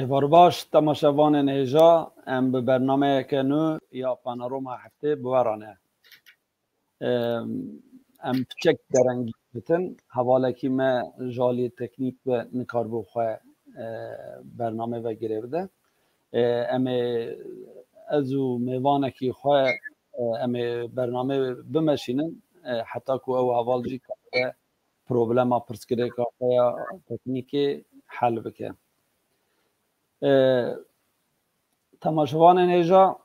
باش تماشاوان نیجا ام به برنامه کنو یا پانوراما هفته بورانه ام چک درنگی بتن حواله کی ما جالی تکنیک و نکار بو خواه برنامه و گرفته ام ازو میوانه کی خواه ام برنامه بمشینن حتی که او حوال جی که پروبلما پرسکره که تکنیکی حل بکه تماشاوان نیجا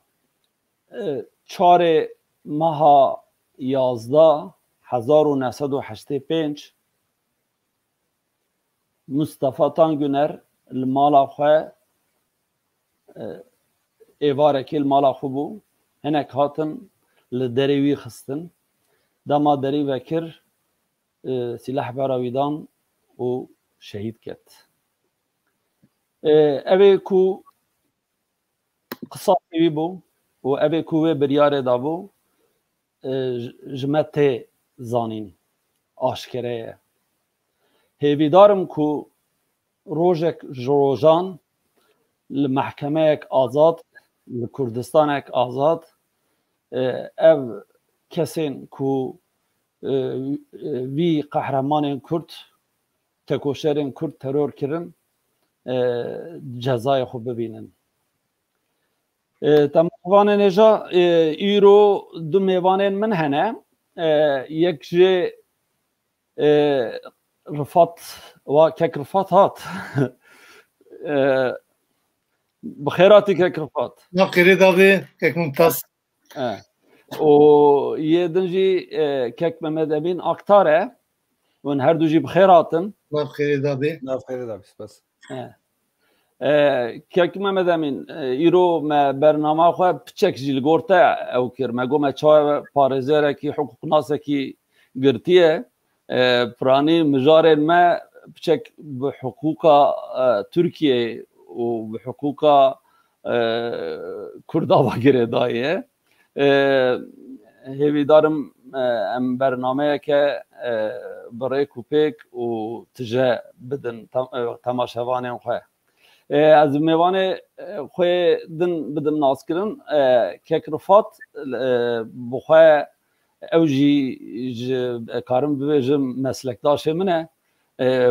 4 ماه 11 1985 مصطفی تانگونر المالا خواه ایوارکی المالا خوبو هنک هاتن لدریوی خستن دما دری وکر سلاح براویدان و شهید کت اوه کو قصاصی بو و اوه کو بریاره دا بو جمت زانین آشکره هیویدارم کو روژک جروجان لمحکمه اک آزاد لکردستان اک آزاد او کسین کو وی قهرمان کرد تکوشرین کرد ترور کرن جزای خوب ببینن تمام نجا ایرو دو میوان من هنه یک جه رفات و کک رفات هات بخیراتی کک رفات نخیری داغی کک ممتاز و یه دنجی کک محمد امین اکتاره ون هر دو جی بخیراتن نخیری داغی بس کک محمد امین ایرو ما برنامه خواه پچک جیل گورته او کر ما گو ما چای پارزره کی حقوق ناسه کی گرتیه پرانی مجارن ما بچک بحقوق ترکیه و بحقوق کرداوا گره دایه هیوی دارم ام برنامه که برای کوپیک و تجه بدن تماشاوان خواه از میوان خواه بدن ناس کرن که رفات بخواه او جی کارم ببیجم مسلک داشه منه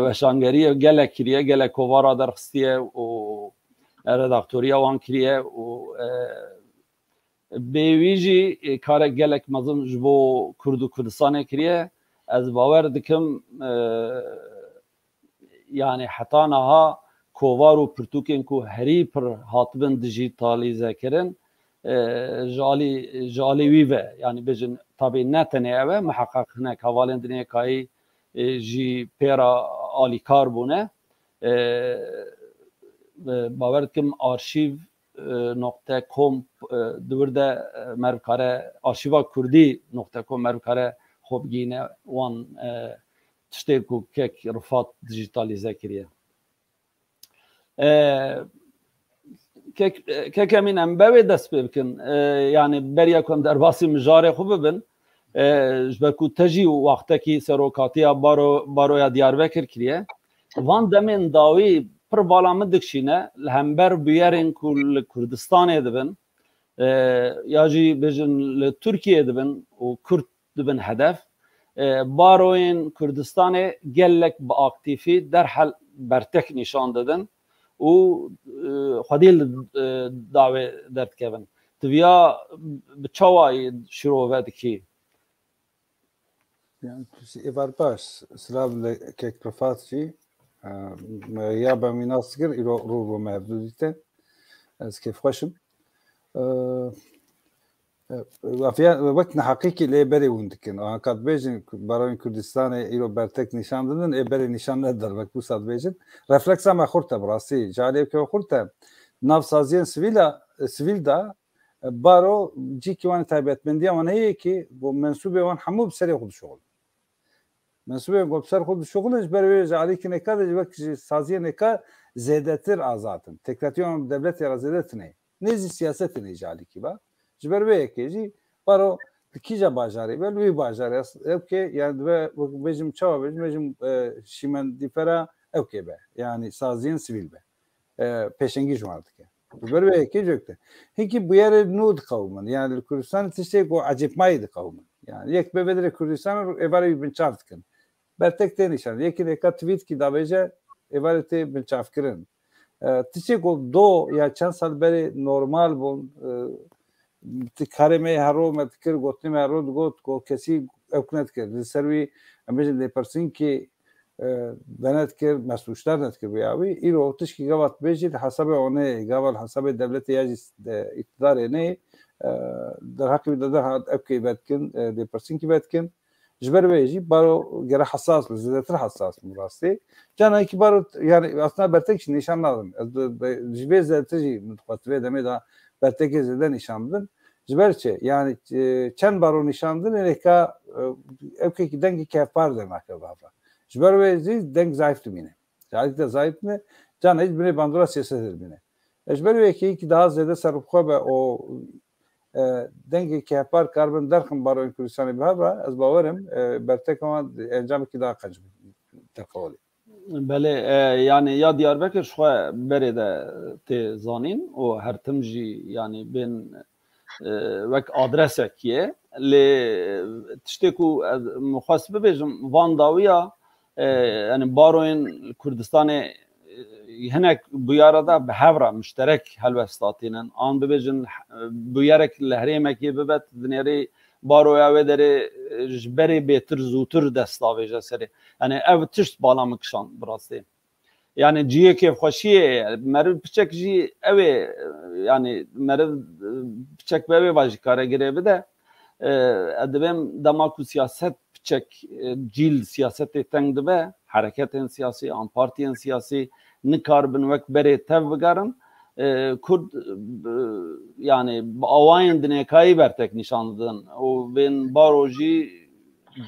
و شانگریه گلک کریه گلک کووارا درخستیه و رداکتوریه وان کریه و بیویجی کار گلک مزن جبو کرد و کردستانه کریه از باور دکم یعنی حتی نها کووار و پرتوکین کو هری پر هاتبن دیجیتالیزه کرن جالی ویوه یعنی بجن طبعی نتنه اوه محقق هنک حوالین دنیا کهی جی پیرا آلی کار بونه باورد کم آرشیو نقطه کم دورده مرکاره آرشیوا کردی نقطه کم مرکاره خوب گینه وان تشتیر کو کک رفات دیجیتالیزه کریه که کمین ام باوی دست بکن یعنی بریا کم در باسی مجاره خوب ببین جبکو تجی وقتا کی سروکاتی بارو یا دیار بکر کریه وان دمین داوی پر بالا مدکشینه لهمبر بیارین کل کردستان دبن یا جی بجن لترکیه دبن و کرد دبن هدف باروین کردستان گلک با اکتیفی در حال برتک نشان دادن و خدیل دعوه درد کردن تویا بچوای شروع ورد کی يعني إيفار باش سلاب كيك بروفاتشي يابا مناصقر رو ما بديته از كيف خشم وفيا وقتنا حقيقي اللي بري وندكن أنا كات بيجن براين كردستان إيرو برتك نشان دلن بري نشان ندر مكبوسات بيجن رفلكس ما خورته براسي جالي كيو خورته ناف سازين سويل دا بارو جي كيوان تابعت من دي وانا هيك منسوبه وان حمو بسري خد شغل منسوبه بسر خد شغلش بري جالي كي نكاد وقت سازين نكا زيادتر آزادن تكراتيون دولت يا زيادتني نيزي سياست ني جالي كي با جبربه كيجي بارو كيجا باجاري بلوي باجاري اوكي يعني بيجم تشاو بيجم شيمن ديفرا اوكي به يعني سازين سيفيل به peşengi jumardık. Böyle bir eki gökte. Peki bu yere nud kavmin. Yani Kürdistan tiştek o acipmaydı kavmin. Yani yek bevedere Kürdistan evare bin çaftkin. Bertek de nişan. Yeki de tweet ki davece evare te bin çaftkirin. Tiştek o do ya çan sal beri normal bol kareme haro metkir gotne haro got go kesi evknet kir. Servi amejin de persin ki بنذكر مسؤولشتر نذكر بياوي إيرو تشكي قوات بيجي حسب عنه قبل حسب الدولة يجي اقتدار نه در حق در أبكي بتكن دي برسين كي بتكن جبر بيجي بارو جرا حساس بزيادة حساس مراسي جانا كي بارو يعني أصلا برتكش نشان لازم جبر زاد تجي من خطوة دمي دا برتك زاد نشان بدن جبر شيء يعني كان بارو نشان بدن إلكا أبكي كدنك كافار دمك بابا جبر ویزی دنگ ضعیف تمینه. جایی که ضعیف نه جان هیچ بنی باندورا سیاست دربینه. جبر ویکی که daha زیاده سرخواه به او دنگی که هپار کاربن درخم برای کردستانی به هر از باورم برتکمان انجام کی daha kaç تفاولی. بله yani ya Diyarbakır şu beri de te zanin o her temji yani ben vek adresekiye le tişteku muhasebe bejim Van Dawiya yani baroyun Kürdistan'ı henek bu yarada behevra müşterek helvestatinin an bebejin bu yarek lehremeki bebet dineri baroya ve deri beri betir zutur destaveja seri yani ev tişt bağlamak şan burası yani ciye ki hoşiye merv piçek ji eve yani merv piçek bebe vajikara girebe de edebem damaku siyaset piçek cil siyaseti tengde be hareketin siyasi an partiyen siyasi nikarbin vek bere tev bigarın Kurd yani avayın dinekayı bertek nişanlıdın o ben baroji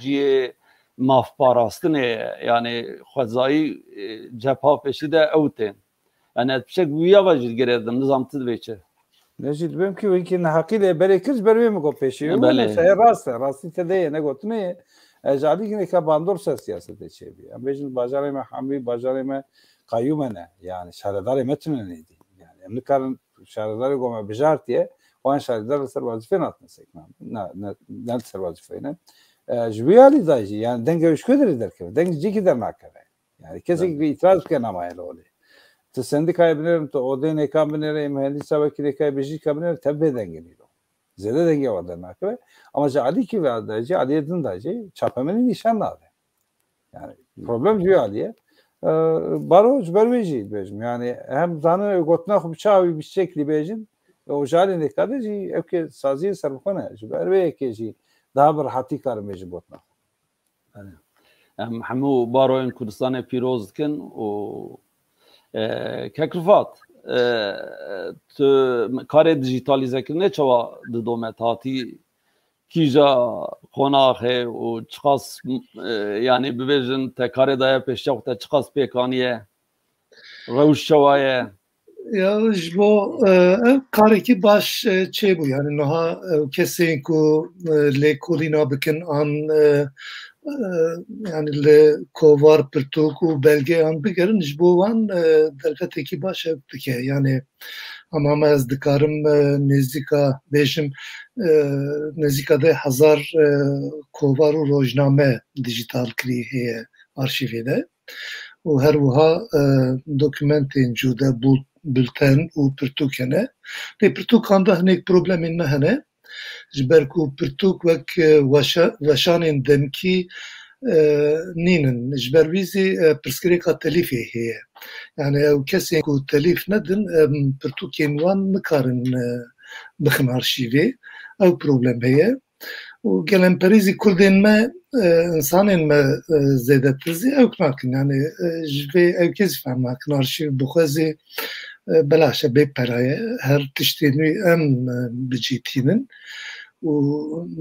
ciye mafparastine yani xwezayî cepha peşî de ew tên yani et piçek wîya vajî giredim nizam tid veçe Necid benim ki wekî nehaqî de berê kir ber wê min got pêşî mesela rastî te deyê ne gotinê ecadî gineka bandor ser siyasetê çêbî em bêjin bajarê me hemî bajarê me qayyûme ne yani şaredarê me tune nêdî yani em nikarin şaredarê gome bijartiye wan şaredar li ser wazîfê natin seknan ne li ser wazîfeyê ne ji wî alî da jî yani deng ew derê derkeve deng cîkî dernakeve yani kesek bir itiraz bike namaye li olê tu sendikaya binêrim tu odê nêka binêre mühendîsa wekîlêkaya bijîka binêre tevbê dengê nîro zêde dengê wa dernakeve ama ji alîkî ve da jî aliyê din da jî çapemenî nîşan nade yani problem ji wî aliyê baro ji ber wê jî dibêjim yani hem zanin ew gotina xwe bi çavî bi şeklî bêjin o ji alê nêka de jî ew kê saziyê serbixwe ne ji ber wê yekê jî daha bir rahatî karim bêjim gotina em hemû baroyên Kurdistanê pîroz dikin û kekrifat tu karê dijîtalîzekirinê çawa didomet hatî kîja qonaxê û çiqas yani bibêjin te karê daye pêşiya xwe te çiqas pêkaniye rewş çawa ye Ya ji bo ev karekî baş çêbû yani niha kesên ku lê kolîna bikin an yani li kovar pirtûk û belgeyan bigerin ji bo wan derfetekî baş ev dike yani ama me ez dikarim nêzîka bêjim nêzîka de hezar kovar û rojname dijîtal kirî heye arşîvê de û her wiha dokûmentên cude bülten û pirtûk hene lê pirtûkan de hinek problemên me hene ji ber ku pirtûk wek weşanên demkî nînin ji ber wî zî pirsgirêka telîfê heye yani ew kesên ku telîf nedin pirtûkên wan nikarin bixin arşîvê ew problem heye û gelemperîzî Kurdên me insanên me zêdetir zî ew nakin yani ji vê ew kesî fehm nakin arşîv bixwezê belaşe bê peraye her tiştên wî em bicîtînin û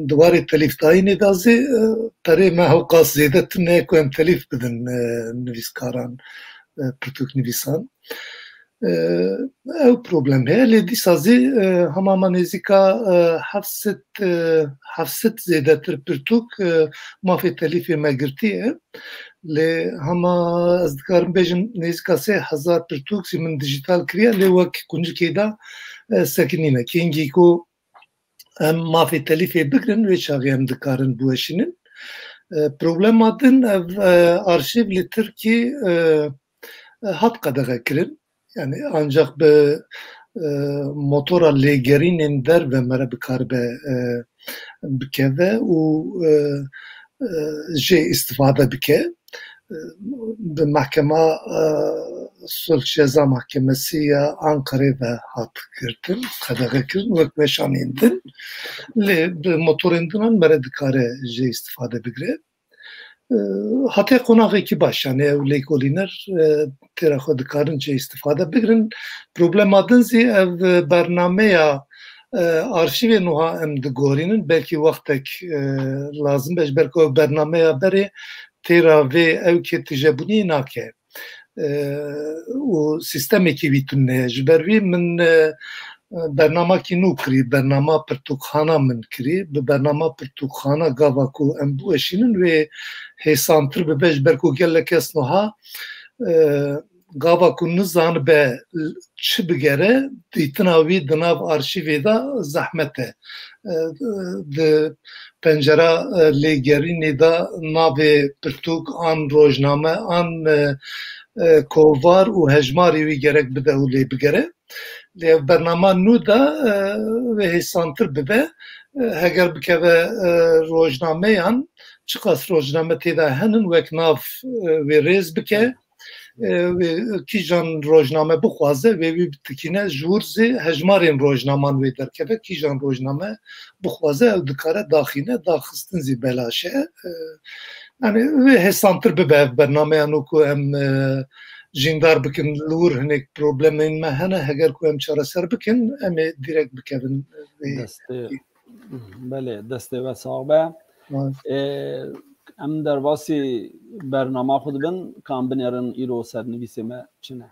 diwarê telîfdayînê da zê perê me hewqas zêdetir ne ku em telîf bidin nivîskaran pirtûk nivîsan ew problem heye lê dîsa zê hema me nêzîka hevsed zêdetir pirtûk mafê telîfê me girtiye لی هما از دکارم بیشم نزدیک 3000 پرتوکسی من دیجیتال کریه لی وک کنج کیدا سکنینه که اینجی کو مافی تلیفی بگرن و چاقی هم دکارن بوشینن problem adın arşiv li Türkiye hat kadar kirin yani ancak be motora legerinin der ve mere bikarbe bikeve u istifade bike به محکمه صلح جزا محکمسی Ankara ve hat kırdım kadar kırdım ve beşanindin le motorundan mere dikare istifade bigre hatta konağı ki baş yani evle koliner teraho dikarın istifade bigrin problem adın zi ev barnameya arşive nuha em digorinin belki vaktek lazım belki o barnameya beri tera ve ev ki tecebuni nake o sistemi ki vitune jbervi min برنامه کی نو کری برنامه پرتوخانه من کری به برنامه پرتوخانه گاوا کو ام بوشینن و هسانتر به بج برکو گله کس نوها گاوا کو نزان به چ بگره دیتناوی دناو arşivi da zahmete de pencere legerini da nave pertuk an rojname an kovar u hejmari vi gerek bide u le bigere le bernama nu da ve hesantır bibe heger bikeve rojnameyan çıkas rojname teda henin vek nav ve rez bike ve kijan rojname buxwaze ve vi bitikine jurzi hejmarin rojnaman ve derkeve kijan rojname buxwaze dikare daxine daxistin zi belaşe yani ve hesantır bibe bernameyan ku em jindar bikin lur hinek problemin me hene heger ku em çareser bikin em direkt bikevin bele deste ve sahabe em dervasi bernama xud bin kan binerin îro sernivîsê me çi ne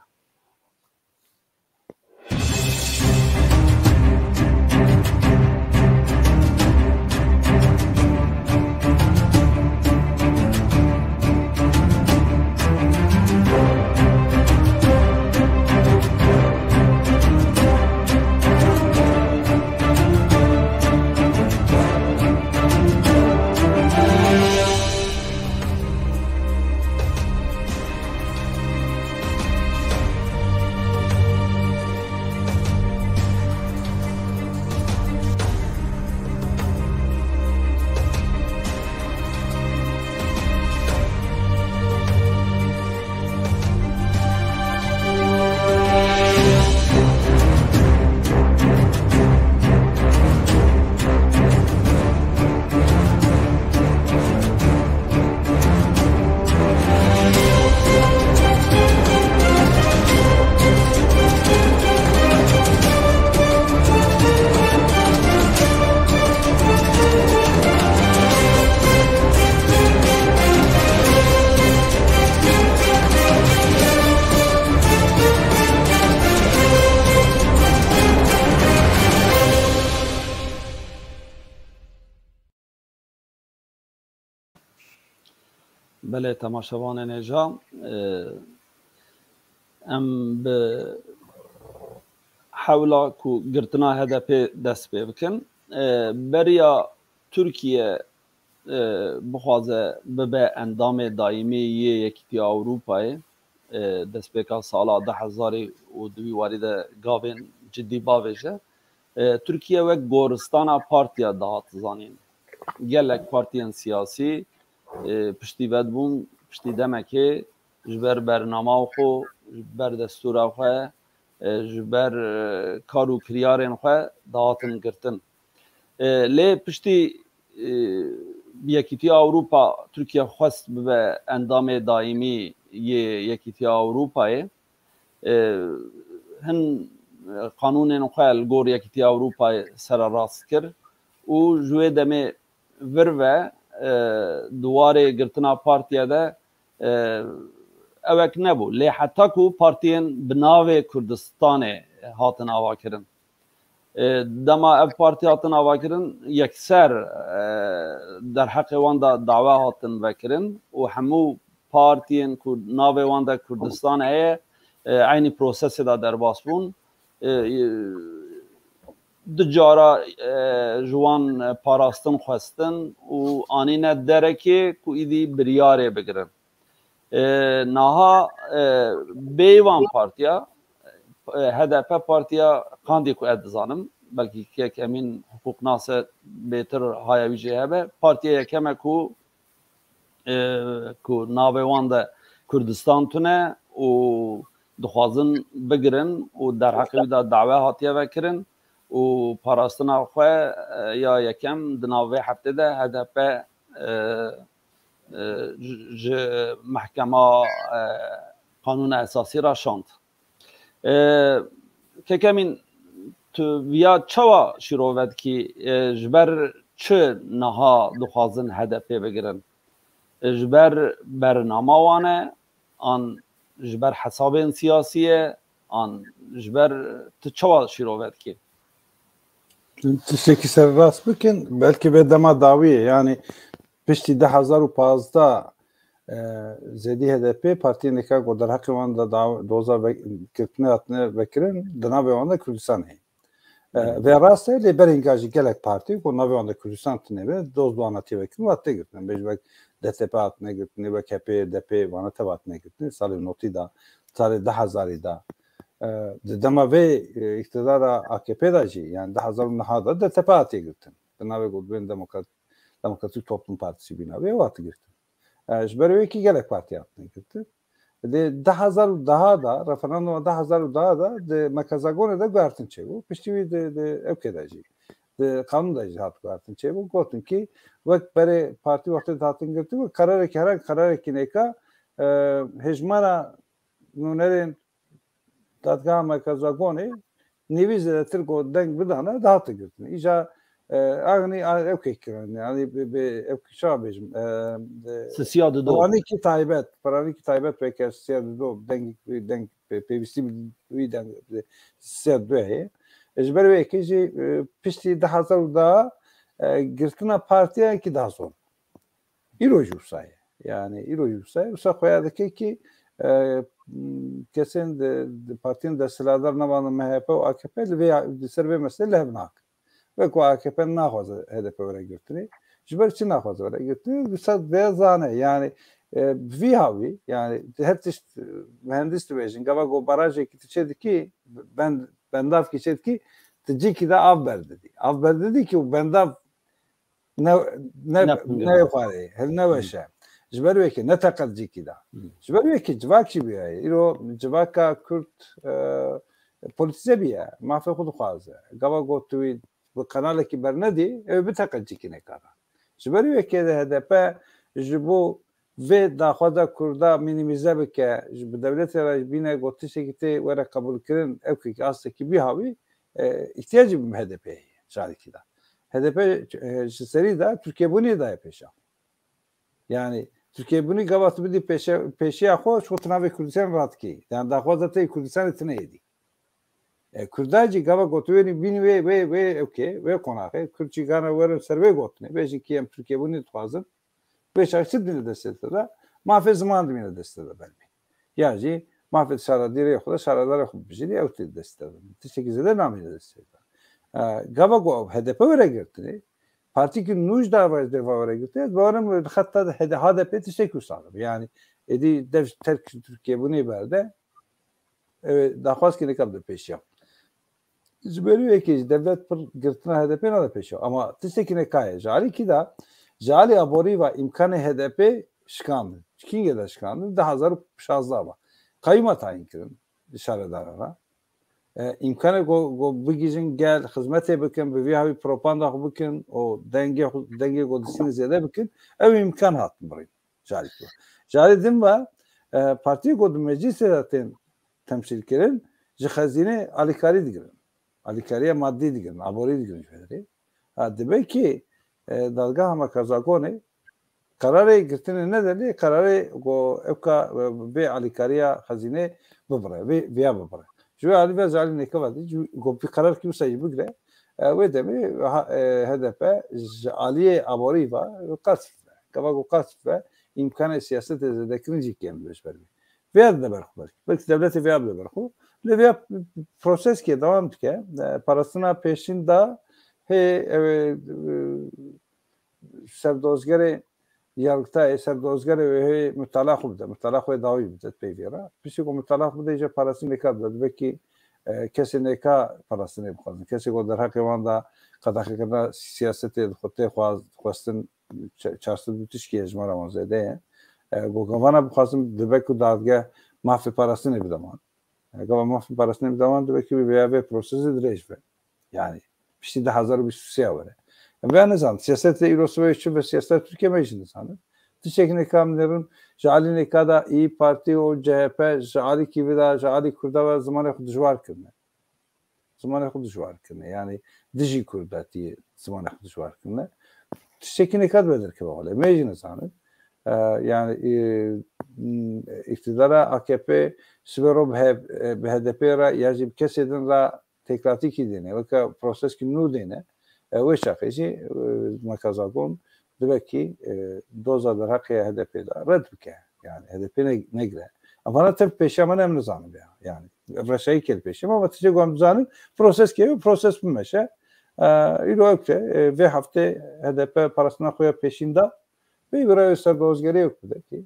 بله تماشاوان نجا ام به حولا کو گرتنا هدف دست بکن بریا ترکیه بخوازه به اندام دائمی یکی اروپای دست بکن سالا 2002 وارد گاوین جدی باوشه ترکیه و گورستان پارتیا دهات زانین گلک پارتیان سیاسی پشتی ود بون پشتی دمکه جبر برنامه خو جبر دستور خو جبر کارو کریارن خو دهاتن گرتن لی پشتی یکیتی اروپا ترکیه خواست به اندام دائمی یکیتی اروپای هن قانون خو الگور یکیتی اروپای سر راست کرد و جوه دمه وروه دواره گرتنا پارتیا ده اوک نبو لی حتی کو پارتین بناوه کردستان هاتن آوا کرن دما اف پارتی هاتن آوا کرن یکسر در حق وان دا دعوه هاتن وکرن و همو partiyên ku navê wan de Kurdistan heye aynı prosesê de derbas bûn du cara ji wan parastin xwestin û anîne derekê ku îdî biryarê bigirin naha bêvan partiya HDP partiya qandî ku ez dizanim belkî kek emîn hukuknase bêtir haya wî jê hebe partiya yekem e ku navê wan de Kurdistan tune û dixwazin bigirin û derheqê wî de dawe hatiye vekirin û parastina xwe ya yekem di nav vê heftê de HDP ji mehkema Kanûna Esasî ra şand kekemîn tu viya çawa şîrovetkî ji ber çi niha dixwazin HDP bigirin ji ber bernama wan e an ji ber hesabên siyasî ye an ji ber tu çawa şîrovetkî tiştekî serrast bikin belkî vê dema dawiye yani piştî 2015 zêdî HDP partiyên neka ku derheqê wan de doza girtinê hatine vekirin di navê wan de Kurdistan heye vê rast e lêberên jî gelek partî ku navê wan de Kurdistan tune ve doz wan hatiye vekirin hatine girtin bêjbek DTP hatine girtinê ve KP DP wana tev hatine girtinê salê notî da salê 2000 da di dema vê iktidara AKP da jî yani 2009 da DTP hatiye girtin di navê Gulbên Demokratik Toplum Partisi bîna vê hatî girtin ji ber wê kî gelek partiya hatine girtin di 2010 da referanduma 2010 da di Mekazagonê de guhertin çêbû piştî wî di evkê de jî di kanûn de jî hat guhertin çêbû gotin ki wek berê partî wextê hatin girtin û qerarekî her qerarekî nêka hejmara nûnerên dadgeha Mekazagonê nêvî zêdetir got deng bidane dihatı girtin îja agni evkê kirin yani evkê şa bêjim sisiya dido paranîkî taybet peke sisiya dido deng pêwîstî wî deng sisiya dido heye ji ber wê jî piştî 2010 girtina partiyekî daha zor îro jî wisa ye yani îro jî wisa xuya dike ki kesên partiyên desthilatdar nevan MHP û AKP li vê ser vê meselê li hev nakin ve ku AKP naxwaze HDP were girtinê ji ber çi naxwaze were girtinê wisa vê zane yani vî hawî yani her tişt mühendis dibêjin gava got barajekî tu çê dikî bendavkî çê dikî tu cîkî de av ber didî av ber didî ki bendav ne xwarê hil neweşe ji ber wê kê neteqet cîkî da ji ber wê kê civak jî bûye îro civaka Kurd polîtize bûye mafê xwe dixwaze gava got tu wî bu kanalekî bernedî ew biteqet cîkî nekara ji ber wê kê de HDP ji bo vê daxwaza Kurda minîmize bike ji bi dewletê re bîne got tiştekî tê were qebûlkirin evkekî astekî bî hawî ihtiyacî bi HDP heye şarikî da HDP ji serî de Tirkiyebûniyê daye pêşa yani Tirkiyebûnî gava tu bidî pêşiya xwe ji xwe tu navê Kurdistan ratkî yani daxwaza te Kurdistanê tune yedî Kurda jî gava gotiwêrî bîn wê evkê wê qonaxê Kurd jî gana werin ser wê gotinê bêjin ki em Tirkiyebûnî dixwazin wê çi dîne destê de mafê ziman dimîne destê de belbî ya jî mafê şaradîrê xwe de şaradarê xwe bijînî ew tê destê de tiştekî zêde namîne destê de gava got HDP were girtinê partîkî nûj dava were girtinê bawerim xetta HDP tiştekî wisa yani êdî dev terk Tirkiyebûnî berde daxwaz kî nekab de pêşiya ji ber wê kê devlet pir girtina HDP nade pêşiya ama tiştekî nekaye ji alîkî da ji alî aborî ve imkanê HDP şikandin kîngê de şikandin 2016 ve qayma tayin kirin şaredarana imkanê got bigîjin gel xizmetê bikin bi vî hawî propaganda xwe bikin û dengê got distînê zêde bikin ew imkan hatin birîn ji alî din ve partiyê got di meclîsê de tên temsil kirin ji xezînê alîkarî digirin alîkariya maddî digirin aborî digirin ji verî dibe ki dadgeha Mekazagonê kararê girtinê nedelê kararê evka vê alîkariya xezînê bibire vêya bibire ji wê alî ve ji alî nêkeva dî got vî karar kî wisa jî bigire wê demê HDP ji aliyê aborî ve qas gava got qas ve imkanı siyaset ezdekirin cikken beş verdi. Veya da berxular. Belki devleti veya da berxu. Veya proses ki devam ki parasına peşin da he serdozgeri yargıta serdozgeri ve mütalak oldu. Mütalak ve davi bize peyvera. Peki o mütalak bu da parasını ne kadar belki kesin ne kadar parasını yapar. Kesin o der hakemanda kadar siyasete xote xwastin çarşı bitiş ki ecmara mazede. Bu gavana bu xwastin dibek u dadge mafi parasını bir zaman. Gavana mafi parasını bir zaman dibek bir ve prosesi direjbe. Yani bir şey de hazır bir susiye var. Ve ne zaman siyasette İrosovich ve siyaset Türkiye meclisi sanır. Tişekine kamlerin jali kada İyi Parti o CHP jali gibi da jali Kurda ve zamanı xudjvar kırne. Zamanı xudjvar kırne. Yani diji Kurda diye zamanı xudjvar kırne. Tişekine kad bedir ki böyle meclisi sanır. Yani iktidara AKP Sverov HDP ra yacib kesedin ra tekrati ki dene. Ve proses ki nu dene. و شاخیجی مکازاگون دبکی دوزا در حق HDP da رد بکه yani HDP نگره ama tabii peşaman emri zanım yani reşayı kel peşim ama tece gomzanın proses gibi proses bu meşe İroyokte ve hafta HDP parasına koya peşinde ve bir ay serdozgeri yok dedi ki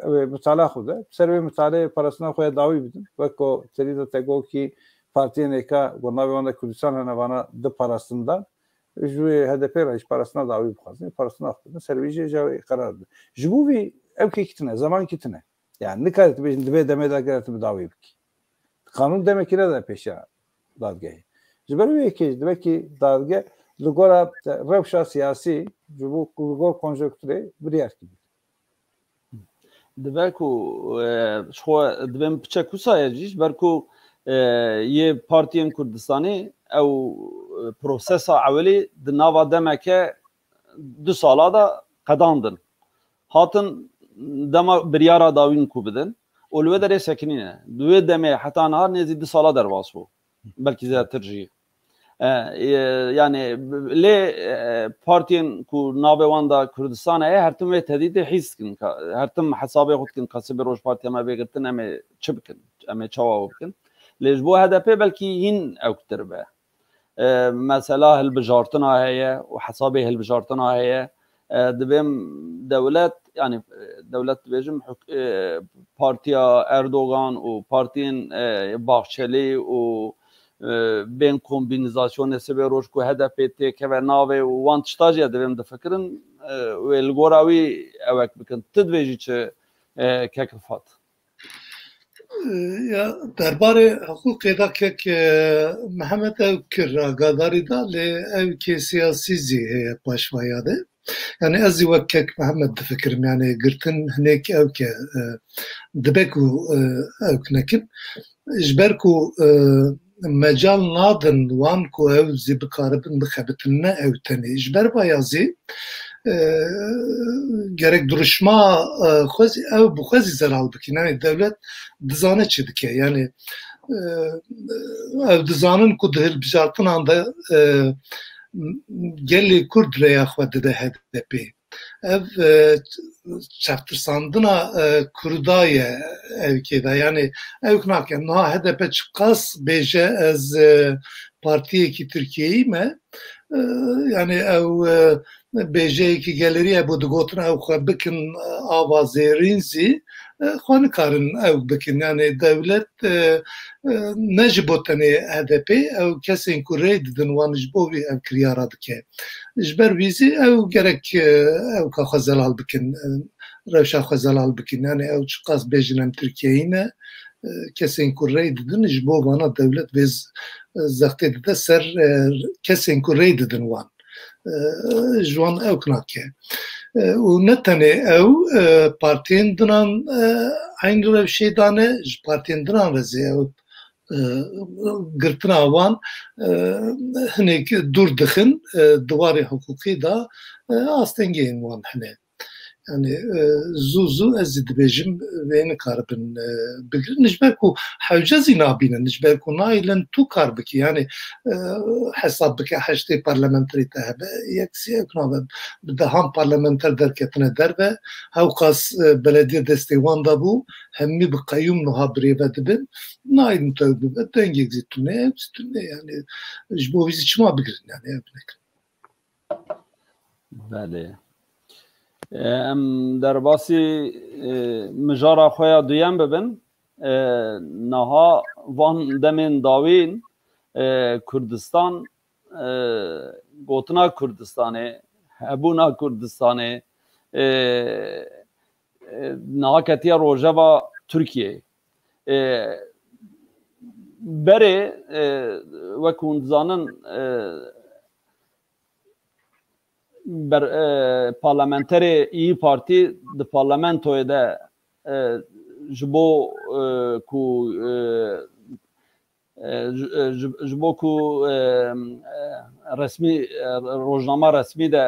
ve mütalaa xuda serve mütalaa parasına koya davi bidin ve ko teride tego ki partiye neka Gonavanda Kürdistan hanavana de parasından HDP rahiç parasına davi bukazın parasına aktığında service cevabı karardı. Jibuvi evki kitine zaman kitine yani ne kadar bir dibe demede gayreti davi bik. Kanun demek ki ne de peşe dadgeyi. Jibuvi ki demek ki dadge lugora revşa siyasi jibu lugor konjonktüre bir yer gibi. Demek o şu dibem bıçak usayacı berku یه پارتیان کردستانی او پروسس اولی دناوا دمکه 2 سالا da قداندن هاتن دما بریارا داوین کو بدن اولوه در سکنینه دوی دمه حتی نهار نزی 2 سالا در واسو belki زیادتر جی yani le partiyan ku navevanda Kürdistan'a her tüm ve tehdide hiskin her tüm hesabı xutkin kasbe roş partiyama begitin ame çıbkin ame çava bkin لجبو HDP belki yin euktir be. Mesela hilbijartına heye ve hesabı hilbijartına heye dibim devlet yani devlet dibim partiya Erdoğan o partiyin Bahçeli o ben kombinizasyon sebe roşku HDP teke ve nave o vantıştajya dibim de fikrin ve lgoravi evek bikin tedveji çe kekrifat. Ya derbarê hukukê da kek Mehmet ew kir agadarî da lê ew kê siyasî zî heye paşvaya de. Yani ez jî wek kek Mehmet difikirim yani girtin hinek ew ke dibe ku ew nekin ji ber ku mecal nadin wan ku ew zî bikaribin bixebitin ne ew tenê ji ber vaya zî gerek duruşma ev bu xwezî zeral bikin yani devlet dizane çi dike yani ev dizanin ku di hilbijartinan de gelê Kurd rêya xwe dide HDP ev çeftirsandina Kurda ye evkê de yani ew nake niha HDP çiqas bêje ez partiyekî Tirkiyeyî me yani ew bêjeyekî geleriye bu digotin ew xwe bikin avazêrîn zî xwe nikarin ew bikin yani devlet ne ji bo tenê HDP ew kesên ku rê didin wan ji bo vî ev kiryara dike ji ber vî zî ew gerek ew ka xwe zelal bikin rewşa xwe zelal bikin yani ew çiqas bêjin em Tirkiyeyî ne kesên ku rê didin ji bo vana devlet vê zextê dide ser kesên ku rê didin wan ji wan ew nake û ne tenê ew partiyên dinan eyn rewşê dane ji partiyên dinan re zê ew girtina wan hinek dûr dixin diwarê hukukî da astengehên wan hene yani zuzu ez dibêjim vê nikaribin bigirin nijber ku hewcezî nabînin nijber ku nayîlin tu kar bikî yani hesab bike heştê parlamenterî te hebe yeksiyek nabe bi dehan parlamenter derketine derve hewqas belediye destê wan dabû hemî bi qeyûm niha birêve dibin nayîlin tu bibe dengek zî tune hepsi tune yani ji bo wî çima bigirin yani ev nekin. بله ام در باسی مجارا خویا دویم ببین نها وان دمین داوین کردستان گوتنا کردستانه هبونا کردستانه نها کتیا روژاوا ترکیه بره وکون زانن بر پارلمانتری ای پارتی د پارلمانتوی ده جبو کو رسمی روزنامه رسمی ده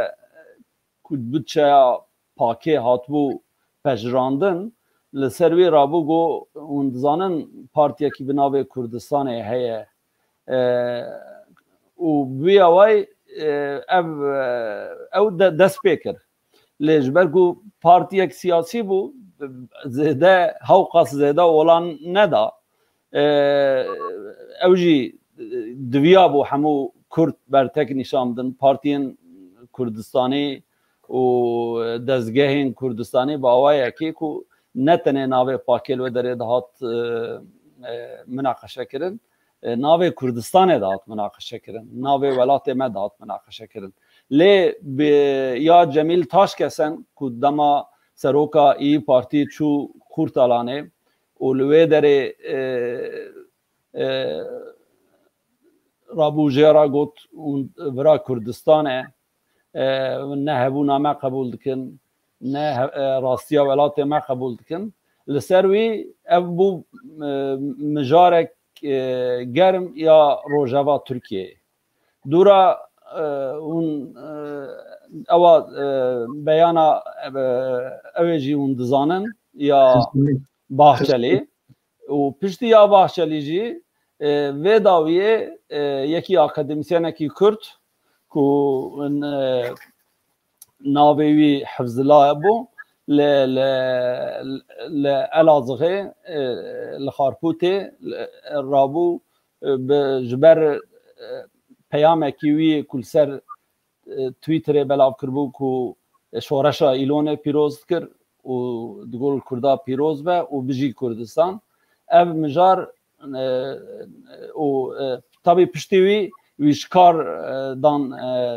کو بچه پاکی هاتبو پجراندن لسروی رابو گو اون زانن پارتیا کی بناوی کردستان هیه و بیاوی او دست پیکر لیجبر کو پارتی یک سیاسی بو زده هوقاس زده اولان ندا اوجی دویا بو همو کرد برتک نشاندن پارتین کردستانی و دزگهین کردستانی با آوائه که کو نتنه ناوه پاکل و داره دهات مناقشه کرن ناوه کردستان دهات مناقشه کرن ناوه ولات ما دهات مناقشه کرن لی یا جمیل تاش کسن که دما سروکا ای پارتی چو کورتالانه و لوه داره رابو جیرا گوت برا کردستانه نه هبو نامه قبول دکن نه راستیا ولات ما قبول دکن لسروی ابو مجارک گرم یا روژاوا ترکیه دورا اون اوا بیانا اوجی اون دزانن یا باحچلی و پشتی یا باحچلی جی و داویه یکی اکادمیسیان کی کرد کو ناوی حفظ الله ابو لالازغه لخارپوته رابو بجبر پیام کیوی کل سر تویتر بلاو کربو کو شورشا ایلون پیروز کر و دگول کردا پیروز به و بجی کردستان اف مجار و tabi piştivi wişkar dan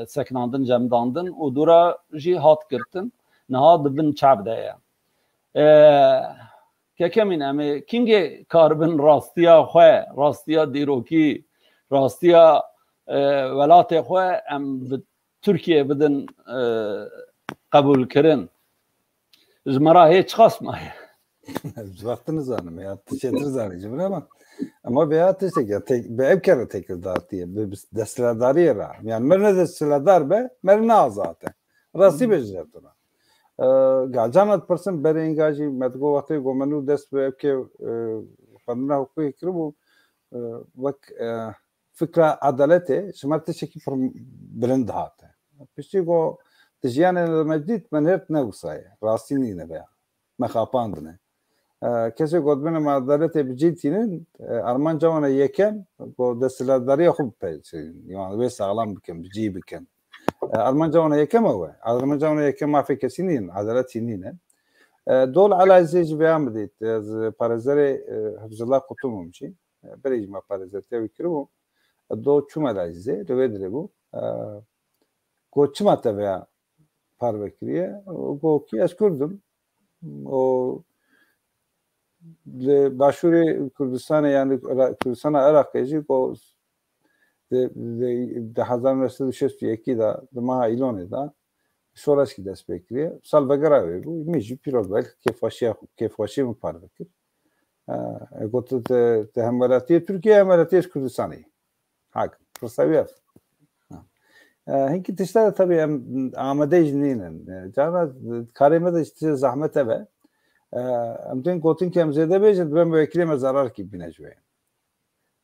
seknandın cemdandın o dura jî hat girtin niha dibin çavdeye kekemin em kinge karbin rastiya xwe rastiya dîrokî rastiya welatê xwe em bi Türkiye bidin qebûl kirin ji me ra hê çi qas maye Vaktini zanım ya teşekkür zanıcım ama veya teşekkür be ev kere tekrar diye destledariye ra yani merne destledar be merne zaten rasti becerduna gacanat person berengaji medgo vakti gomenu dest be ke fadna hukuki kribu vak fikra adalete şmarte şeki bilind hate pişti go tijane mejdit menhet ne usaye rasti ne be mexapandne کسی گفت من معادلت بجیتینن آرمان جوانه یکم کو دستلداری خوب پیچین یعنی وی سالم بکن بجی بکن آرمان جوانه یکم اوه آرمان جوانه یکم ما فکر سینین عدالتی نینه دول على زیج بیام دید از پارزری حفظ الله قطومم چی بریج ما پارزرتی وکرو دو چوم على زی روی دربو کو چما تبع پار بکریه کو کی اشکردم o başvuru Kürdistan'a yani Kürdistan'a Irak'ı ko de Hazar Üniversitesi şestu da maha ilone da şoraşki dest bekliyor. Salvagara bu mecbur piroz belki kefaşi mi par bekir. Gotu te hemvelatiye Türkiye hemvelatiye Kürdistan'ı. Hak. Prosaviyat. هنکی تشتغل طبعا آماده جنینن جانا کاریم ده işte zahmete be امتن کوتین که امزده بیشتر بهم وکیل مزارار کی بینجوی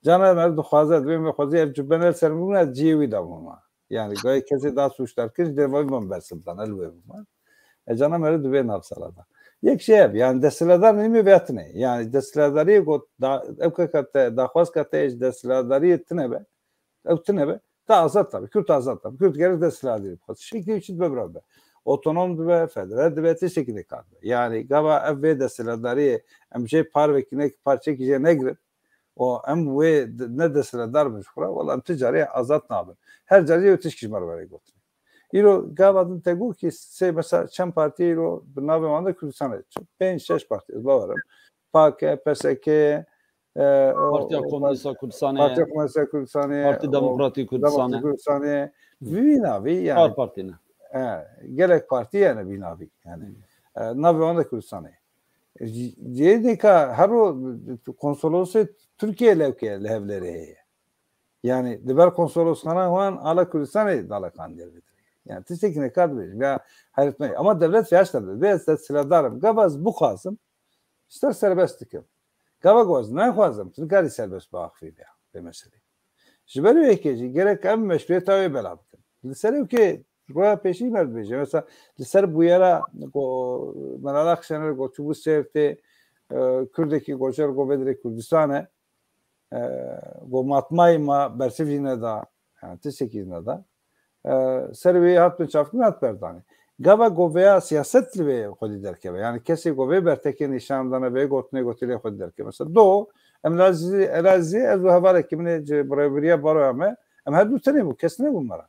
جانا مرد خوازه بهم خوازه اف جبنال سرمون از جیوی دامون yani gayet kese daha suçlar kız devamlı mı versinler elbette جانا مرد دوی نفسلادا یک şey yani destiladar nimi veyatne yani destiladari got da evkakate da khwaskate destiladari tnebe evtnebe ta azat tabi Kürt azat tabi Kürt gerek destiladari şekli için beraber otonom ve federal ve şekilde kaldı yani gava ev destiladari emce par ve kinek parça kiye negre o em ve ne destiladar müşkura valla ticari azat naber her cari ötüş kişmar var got İro gavadın tegu ki se mesela çem parti İro navemanda Kürdistan'da 5-6 parti varım. PAK, PSK, Partiya Komünist Kürdistan'ı, Partiya Komünist Kürdistan'ı, Parti Demokratik Kürdistan'ı, Vinavi yani. Her partinin. Gerek parti yani Vinavi yani. Navemanda Kürdistan'ı. Jedika her o konsolosu Türkiye levleri. Yani diğer konsoloskhana olan ala Kürdistan'ı dalakan diyor. Yani tiştekine kadar ya hayretmeyi ama devlet yaşlandı. Ve silahdarım gavaz bu kazım ister serbestlik yap. Gavaz ne kazım? Türkiye serbest bağıfı ya be mesele. Jibeli ekeci gerek em meşruiyet tabi bela bakın. Liseli ki roya peşi merdbece. Mesela lisel bu yara o menalak şener go çubuğu sevdi Kürdeki goçer go bedre Kürdistan'e go matmay ma bersivine da yani tiştekine da serveyi hatun çafkın hat berdani. Gava govea siyasetli ve kodi derke yani kesi gove berteki nişandana ve gotne gotile kodi derke mesela do em elazi ez havale kimine bravuriya barame em her dutene bu kesne bunlara.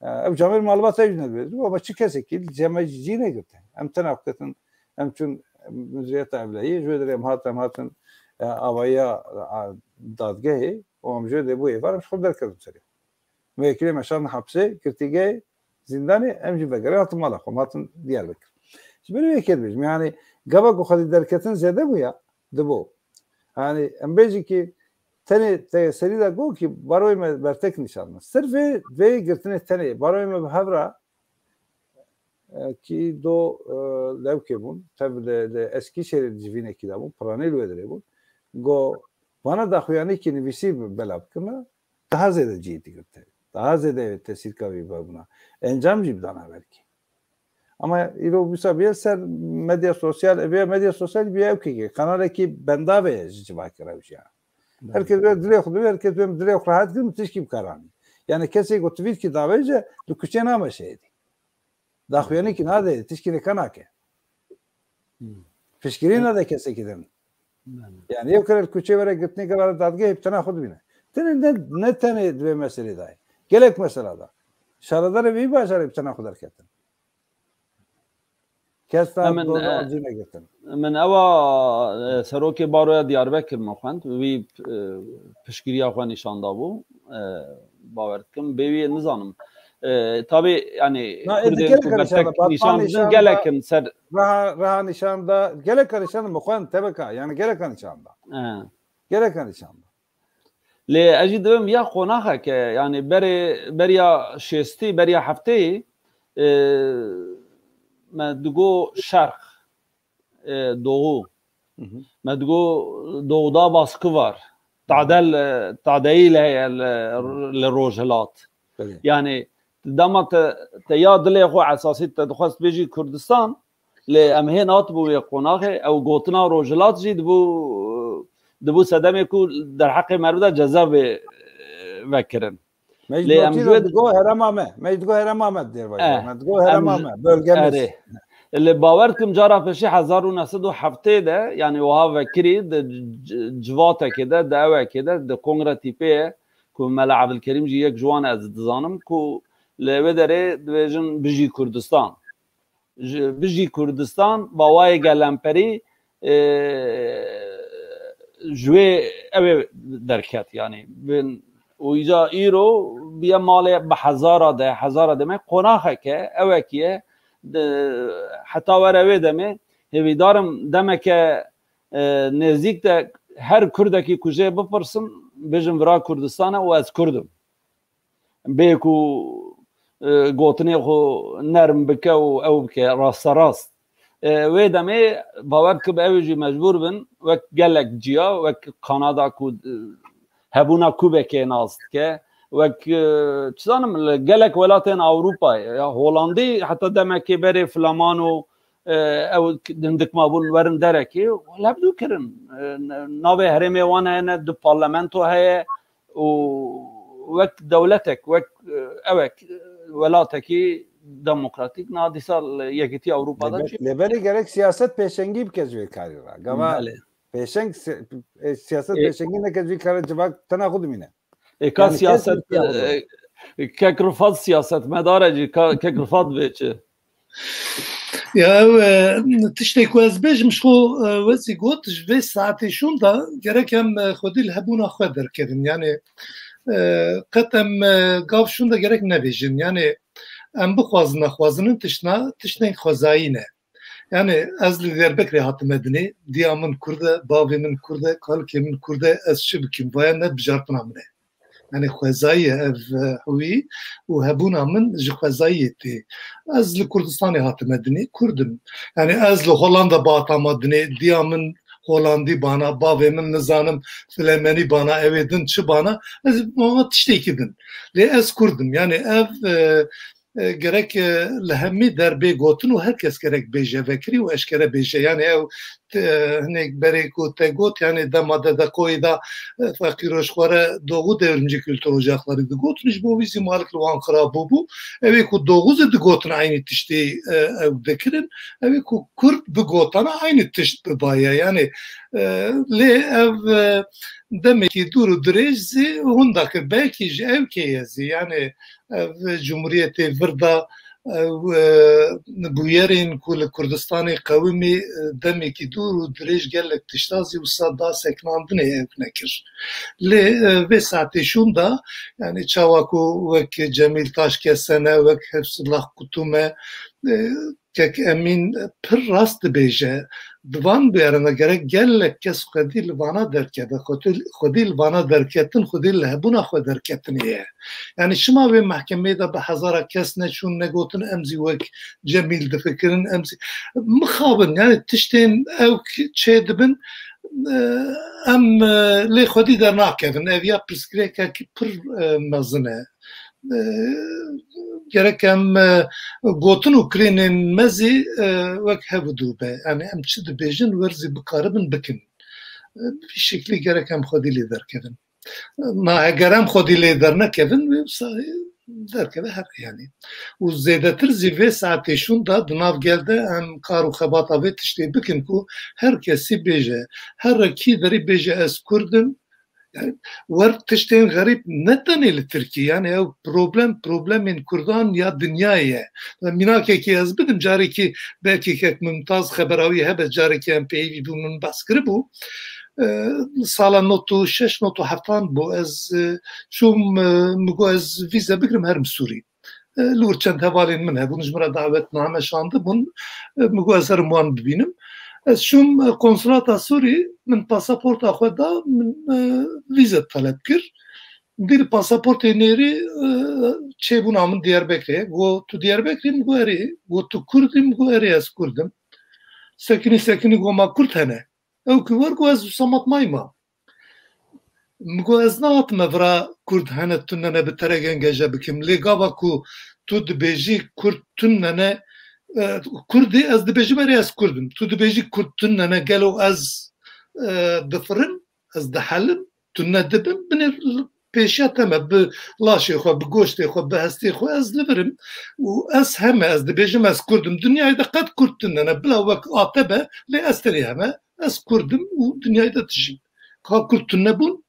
Ev camir malumat ejne verdi ama çi kesekil cemecine gitti. Em tenakatın em çün müzriyet evleyi jöderem hatın avaya dadgehi o amjö bu var şu derke seri. Vekili meşan hapse kirtige zindani emci vekili atmalı komatın Diyarbakır. Şimdi böyle vekil yani gava gohadi derketin zede bu ya de bu. Yani embeci ki tane serida go ki baroy me bertek nişanlı. Sırf ve girtine tane baroy me havra ki do levke bun tabi de eski şehir civine ki da bu pranel vedre bu go bana da huyani ki nivisi belapkına daha zede cihdi girte. Daha zede tesir kavi buna. Encam cibdana belki. Ama ilo müsabiye ser medya sosyal bir ev ki kanal ki benda ve civa karaviş ya. Herkes direkt oluyor, herkes direkt rahat değil mi? Tişkim karan. Yani kesi go tweet ki davece du küçen ama şeydi. Dahuyani ki nade tişkine kanake. Fişkirina da kesi giden. Yani ev kadar küçe vere gitne kadar dadge hep tane khud bine. Tene ne tane dve mesele day. Gelek meselada. Şaradar bir başarı hep tane khud hareketin. Kestan do acine gittin. من اوا سروک بارویا دیاربکر مخوند وی پشگیری خو نشان دابو باور کم بیوی نزانم tabi yani nişan gelekin ser raha nişanda gelek nişanda mukhan tebeka yani gelek nişanda gelek nişanda le acidum ya qonaha ke yani beriya şesti beriya hafte ma dugo şark doğu ma dugo doğuda baskı var tadil le rojhelat yani دامت تیاد لی خو اساسی تدخواست بیجی کردستان لی امهن آت بو یقوناخه او گوتنا روجلات جید دبو صدمه کو در حق مربوطه جزا وکرن لی امجود گو هرمامه مجد گو هرمامه دیر باید مجد گو هرمامه بölgemiz لی باور کم جارا پیشی 1907 ده yani oha vekiri de civata kede de eve kede de kongre tipe ku Mela Abdülkerim ji yek jwan ez dizanım ku لودره دویژن بجی کردستان با وای گلمپری جوی اوه درکت یعنی بین اویجا ایرو بیا مال به هزاره دمه قناخه که اوه کیه حتی ور اوه دمه هویدارم دمه که نزدیک ده هر کردکی کجه بپرسم بجم ورا کردستانه و از کردم بیکو گوتنی خو نرم بکه و او بکه راست راست وی دمی باور که به اوجی مجبور بن وک گلک جیا وک کانادا کو هبونا کوبه که ناست که وک چزانم گلک ولاتین اوروپا یا هولندی حتی دمکی بری فلامانو او دندک ما بون ورن درکی لابدو کرن ناوی هرمی وانه نه دو پارلمنتو هی و وک دولتک وک اوک ولاتکی دموکراتیک نادیسال یکیتی اروپا دا چی؟ لبری گرک سیاست پیشنگی بکجوی کاری را گما پیشنگ سیاست پیشنگی نکجوی کاری جواب تنا خود مینه اکا سیاست ککرفاد سیاست مداره جی ککرفاد بیچه Ya tiştek ez bejim şo wezî got ji vê saetê şûn da gerek em xwedî li hebûna xwe derkevin yani qet em gav şûn da gerek nebêjin yani em bixwazin nexwazinin tiştên xwezayî ne yani ez li Diyarbekirê hatim edinê diya min Kurd e bavê min Kurd e kalkê min Kurd e ez çi bikim vaya ne bijartina min e yani xwezayî ev hewî û hebûna min ji xwezayî tê ez li Kurdistanê hatim edinê Kurdim yani ez li Hollanda batama dinê diya min Hollandî bana bavê min nizanim Filemenî bana ew din çi bana ez ona tiştekî din lê ez Kurdim yani ev gerek li hemî derbê gotin û herkes gerek bêje vekirî û eşkere bêje yani ew hinek berê ku te got yani dema dedekoyê da feqîroşxware doğu devrimci kültür ocakları digotin ji bo wî zî malik li wan xirabû bû ew ê ku doğu zî digotin aynı tiştê ew dikirin ew ê ku Kurd bigotana aynı tişt bibaye yani lê ev demekî dûr û dirêj zî hûn dakir belkî ji ew kêye zî yani ev Cumhuriyetê vir da bûyerên ku li Kurdistanê qewimî demekî dûr û dirêj gelek tişta zî wisa da seknandinê ev nekir lê vê saetê şûn da yani çawa ku wek Cemîl Taşkesene wek Hifzullah Kutume kek emîn pir rast dibêje bi van bêrine gerek gelek kes xwedî li vana derkeve xwedî li vana derketin xwedî li hebûna xwe derketinê ye yani şima vê mehkemeyê de bi hezara kes neçûn negotin em zî wek Cemîl difikirin em zî mixabin yani tiştên ew çê dibin em lê xwedî dernakevin ev ya pirsgirêkekî pir mezin e gerek em gotin û kirênên mezî wek hevdû be yani em çi dibêjin werzî bikaribin bikin bir şeklî gerek em xwedî lê derkevin ma eger em xwedî lê dernekevin wê derkeve her yani û zêdetir zî vê saetê şûn da di nav gel de em kar û xebata vê tiştê bikin ku her kesî bêje her kî derî bêje ez Kurdim yani var tiştên garip ne tenê li Tirkiye yani ew problemên Kurdan ya dünyayê mînakekî ez bidim carekî belkî kek mimtaz xeberawî hebe carekî em peyvî bû min behs kiribû sala notu 6 notu heftan bû ez çûm migo ez vîze bigirim herim Sûrî li wir çend hevalên min hebûn ji min re davetname şandibûn migo ez herim wan bibînim ez çûm konsolata Sûrî min pasaporta xwe da min vîze talep kir bir pasaportê nêrî çêbûna min Diyarbekirê got tu Diyarbekirî min got erê got tu Kurdî min got erê ez Kurdim sekinî goma Kurd hene ew ku war got ez wisa matmayîma min got ez nehatime vira Kurd hene tu nene bi teregen geje bikim lê gava ku tu dibêjî Kurd tu nene Kurdî ez dibêjim erê ez Kurdim tu dibêjî Kurd tu nene gelo ez difirim ez dihelim tu ne dibim binê pêşiya te me bi laşê xwe bi goştê xwe bi hestê xwe ez li birim û ez heme ez dibêjim ez Kurdim dinyayê de qet Kurd tu nene bila wek ate be lê ez tenê heme ez Kurdim û dinyayê de tijîm ka Kurd tu nebûn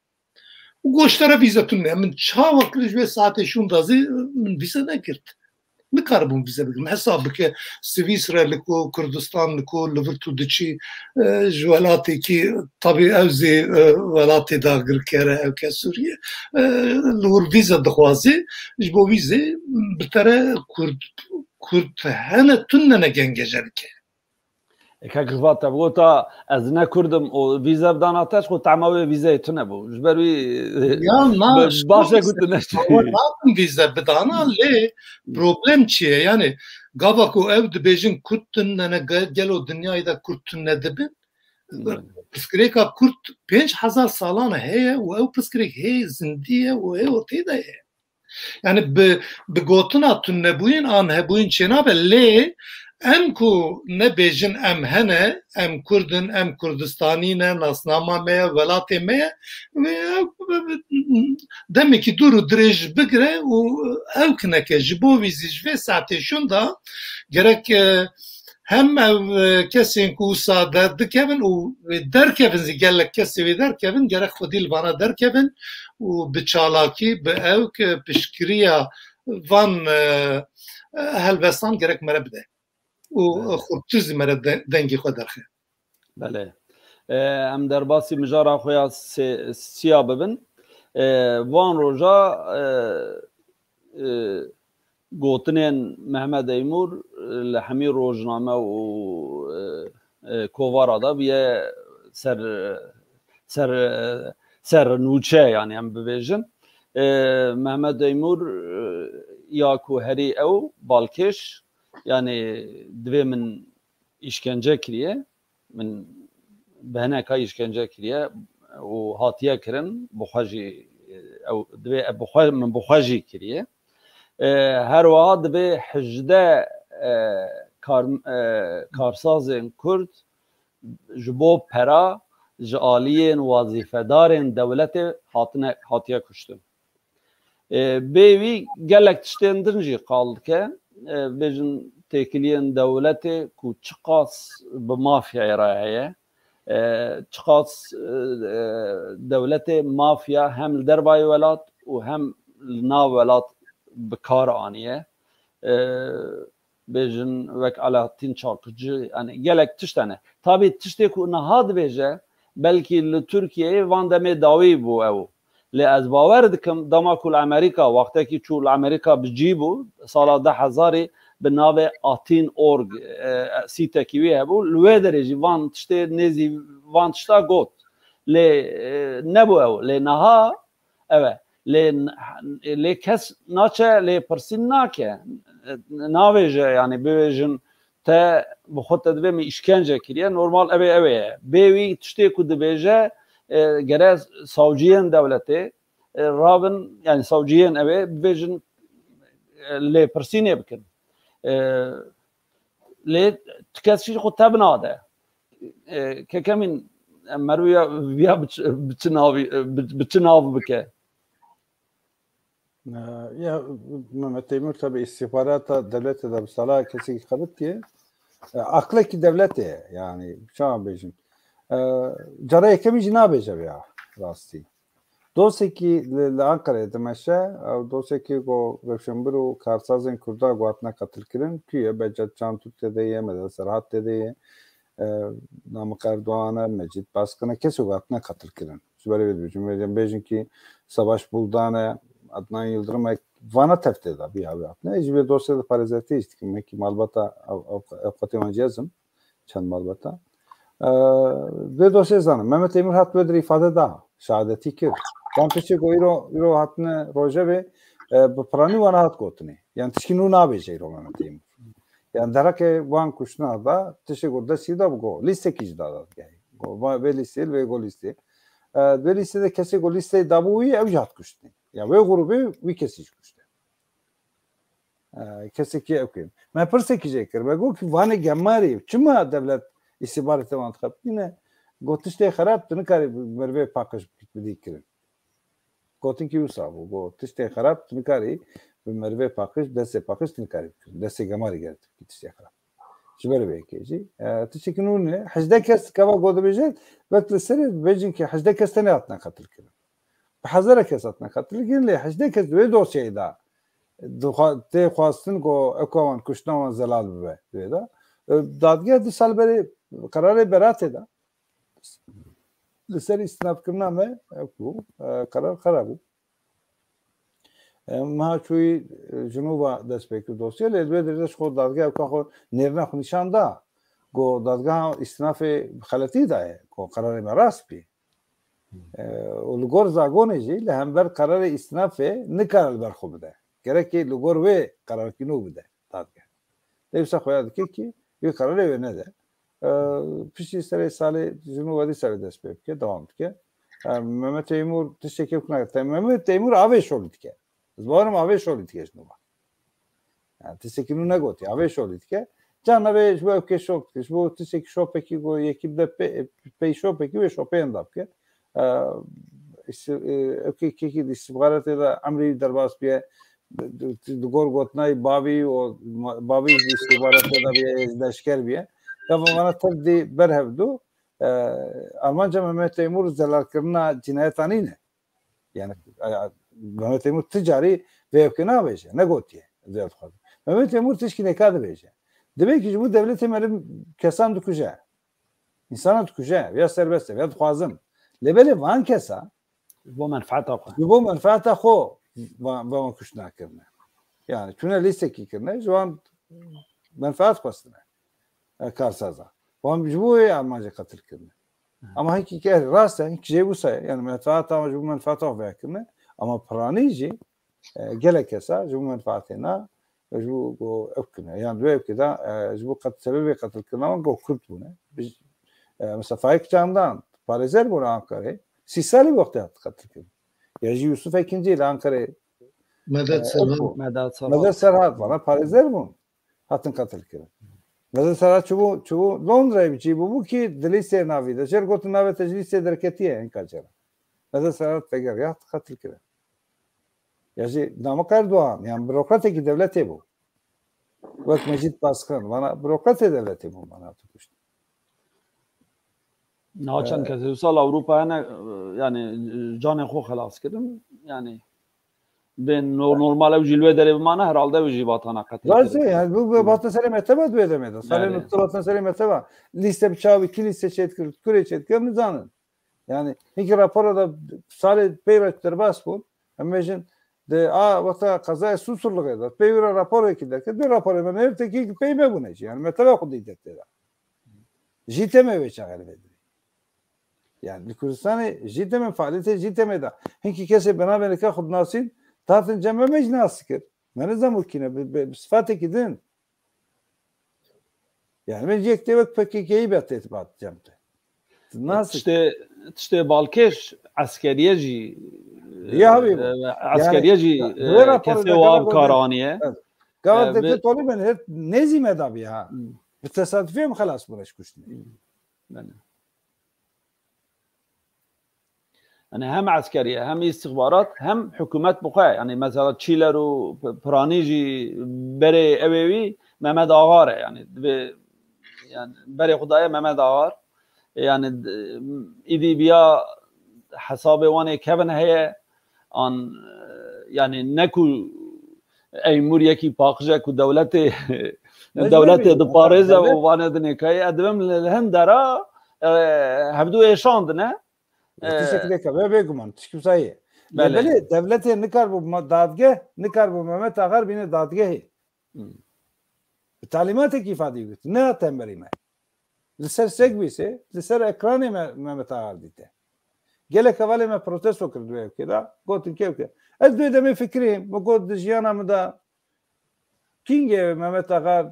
û goştera vîze tu ne min çawa kir ji vê saetê şûn da zî min vîze negirt nikaribûn vîze bigirim hesab bike Swîsre li ku Kurdistan li ku li vir tu diçî ji welatêkî tabî ew zê welatê da girkere ew ke Sûriye li wir vîze dixwazê ji bo vîzê bi tere Kurd hene tune ne gengejerike كاكفات بوتا ازنا كردم او فيزا بداناتش خو تعماوي فيزا تنبو جبروي Ya naş. باشا كنت نشتي Bakın vize bedana le problem çiye yani gavaku ev dibejin kurtun ne gel o dünyayı da kurtun ne dibin psikreka kurt 5000 salana heye ve ev psikrek hey zindiye ve ev ortaya da yani be gotuna tun ne buyin an he buyin çenabe le em ku ne bejin em hene em kurdun em kurdistani ne nasnama me velatê me demek ki duru dirêj bigire û ew kineke ji bo vîzî ji vê saetê şûn da gerek hem ev kesên ku sade dikevin û derkevin zî gelek kesê wê derkevin gerek xwedî li vana derkevin û bi çalakî bi ew piştgiriya van helbestan gerek mere bide û xurtûzî mere dengê xwe derxe. بله ام در باسی مجارا خویا سیا ببن وان روژا گوتنین محمد ایمور لحمی روزنامه و کووارا دا بیه سر نوچه yani هم ببیجن محمد ایمور یا کو هری او بالکش yani دوی من işkence kiriye من بهنا كاي işkence kiriye و هاتيه kirin بخواجي او دوی بخواج من بخواجي kiriye her vaad به حجده کارسازن کرد جبو پرا جالین وظیفه‌دارن دولت هاتیه کشتن بیوی گلک تشتندرنجی قالد که بجن تکلیین دولتی کو چقاس به مافیا رایه چقاس دولت مافیا هم دربای ولات و هم ناو ولات بکار آنیه بجن وک علاتین چاکجی yani gelek tiştene tabi tişte ku nahad beje belki li Türkiye van deme davi bu ev li az bawer dikim dama kul Amerika waqteki çul Amerika bijibu sala 10000 binave atin.org siteki ve bu lwe dereci van tişte nezi van tişta got li ne bu ev li naha evet le kes naçe le persin nake naveje yani bejin te bu xotta dve mi işkence kiriye normal eve bevi tişte ku dveje gere savcıyen devleti rabin yani savcıyen eve bejin le persine bikin le tkesşi xu tabnade kekemin meruya via biçinav bike Ya Mehmet Temur tabi istihbarata devlete de mesela kesik kabit ki akla ki devlete yani şah bejim cara ekemi jina bejav ya rasti dolayısıyla ki Ankara'ya demeşe dolayısıyla ki o Revşemburu Karsazın Kurda Guatna katılkirin küye Becat Can Türk'te de yemedi Serhat de Namık Erdoğan'a Mecit Baskın'a kesin Guatna katılkirin böyle bir cümle bejim ki Savaş Buldan'a Adnan Yıldırım vana tefte da bir abi ne ecbe dosyada parazite istik ki malbata avukatı cezim çan malbata ve dosya zanım Mehmet Emir hat böyle ifade da şahadeti ki tam peşe goiro hatne roje ve prani vana hat kotni yani tişkinu na beje Mehmet Emir yani darake van kuşna da tişe gorda sida bu liste kicda da go ve liste ve go liste ve listede kese go liste da bu iyi evjat kuşni ya ve grubu bir kesiş kuştu. Kesiki okuyayım. Ben persekecektir. Ve bu ki vane gemari. Çima devlet istihbarati mantıklı. Yine gotişte harap tını kari merve pakış bitmedikirin. Gotin ki usabu. Gotişte harap tını kari merve pakış dese pakış tını kari. Dese gemari geldi. Gotişte harap. Şöyle bir kezi. Tişkinun ne? Hacda kes kava godu bejel. Vakti seri bejin ki hacda kes tane atna katıl kirin. بحذر کساتنا خاطر گیرلی حجده کس دوی دوسیه دا تی خواستن کو اکوان کشتنوان زلال ببه دوی دا دادگاه 2 سال بری قرار براته دا لسر استناب کرنا میں اکو قرار خرابو ما چوی جنوبا دست پیکر دوسیه لی دوی درش خود دادگاه اکو خود نیرنا خو نشان دا گو دادگاه استناف خلطی داره کو قرار ما راست بی ولگور زاگونه جی لهمبر قرار استناف نکار برخو بده gerek ki لگور و قرار کنو بده دادگاه دیوسا خواد کی bir karar evine de pişi sale Cumhurbaşkanı sale despep ki devam ki Mehmet Teymur teşekkür kınaktı. Mehmet Teymur aveş oldu ki. Zvarım aveş oldu ki şunu bak. Yani teşekkürü ne goti aveş oldu ki. Canla ve bu öfke şok. Bu teşekkür şok peki bu ekipte pey şok peki ve şok peyndap ki. Öfke ki istihbaratı da amri derbas bir Dugor gotnay bavi o bavi istihbaratı da bir deşker bir. Ya bana tabii berhevdu. Almanca Mehmet Teymur zelalkırına cinayetani ne? Yani Mehmet Teymur ticari ve öfkena veje. Ne gotiye? Mehmet Teymur tişkine kadı veje. Demek ki bu devlet emerim kesan düküce. İnsana düküce. Ya serbest ya dukazım. Lebeli van kesa. Bu menfaat akı. Bu menfaat akı. Van kuşna kırne. Yani tüne liste ki kırne. Şu an menfaat kostine. Karsaza. Van bu Almanca katıl kırne. Ama hakikaten rast hiç şey bu say. Yani menfaat ama bu menfaat akı kırne. Ama pranici gelekesa bu menfaatına bu öfkene. Yani bu öfkeden bu sebebi katıl kırne ama bu kurt bu ne? Biz mesela Faik Can'dan Parizer bu Ankara'ya 6 sali vakti katıl kırne. Yaji Yusuf Ekinci ile Ankara'ya Medet Serhat bana Parizer bu. Hatın katıl kırne. Medet Serhat çubu Londra'ya bir şey bu ki dilise navide. Şergotun navi teclise derketiye en kaçara. Medet Serhat teger ya katıl kırne. Yaji Namık Erdoğan yani bürokratik devleti bu. Vak Mecit Baskan bana bürokratik devleti bu bana tutuştu. Naçan kez Rusal Avrupa'ya yani canı xo xalas kırdım yani ben normal evcilve derevmana herhalde evci vatana katıl. Lazım yani bu vatana selamete mi edemedi. Salih vatana selamete var. Liste bıçağı iki liste çetkir küre çetkir mi zanın. Yani iki rapora da Salih Beyrat'tır bas bu. Amacın de vata kazaya susurluk eder. Peyvira rapor ekiderken bir rapor hemen her teki peyme bu ne? Yani metaba kudu dedi. Jiteme ve çağır verir. Yani Kürdistan'ı jiteme faaliyeti jiteme da. Hinki kese beraber ki xud nasin tatın cemme mecnas kir. Ne zaman kine sıfatı kidin. Yani ben yekte vak PKK'yi bir etibat cemte. Nasıl? İşte Balkeş askeriyeci ya abi askeriyeci kese o abkaraniye. Gavat de toli ben hep nezim edabi ha. Tesadüfiye mi halas buraya kuştu? Yani hem askeriye hem istihbarat hem hükümet buğa yani mesela Çiler o Pranici bere evevi Mehmet Ağar yani ve yani bere Hudaya Mehmet Ağar yani idi biya hesabı vane Kevin heye an yani neku eymur ki pakıca ku devleti de Paris'e o vane denekayı adamım lehndara hebdu eşand ne Teşekkür ve beguman tişküsayı. Böyle devlete nikar bu dadgah nikar bu Mehmet Ağar bine dadgahi. Talimatı ki ifade ediyor. Ne atem berime. Liser segvisi, liser ekranı Mehmet Ağar dite. Gelek havale me protesto kırdı evkeda. Gotin kevke. Ez de mi fikrim. Bu god dijyana mı da Kinge Mehmet Ağar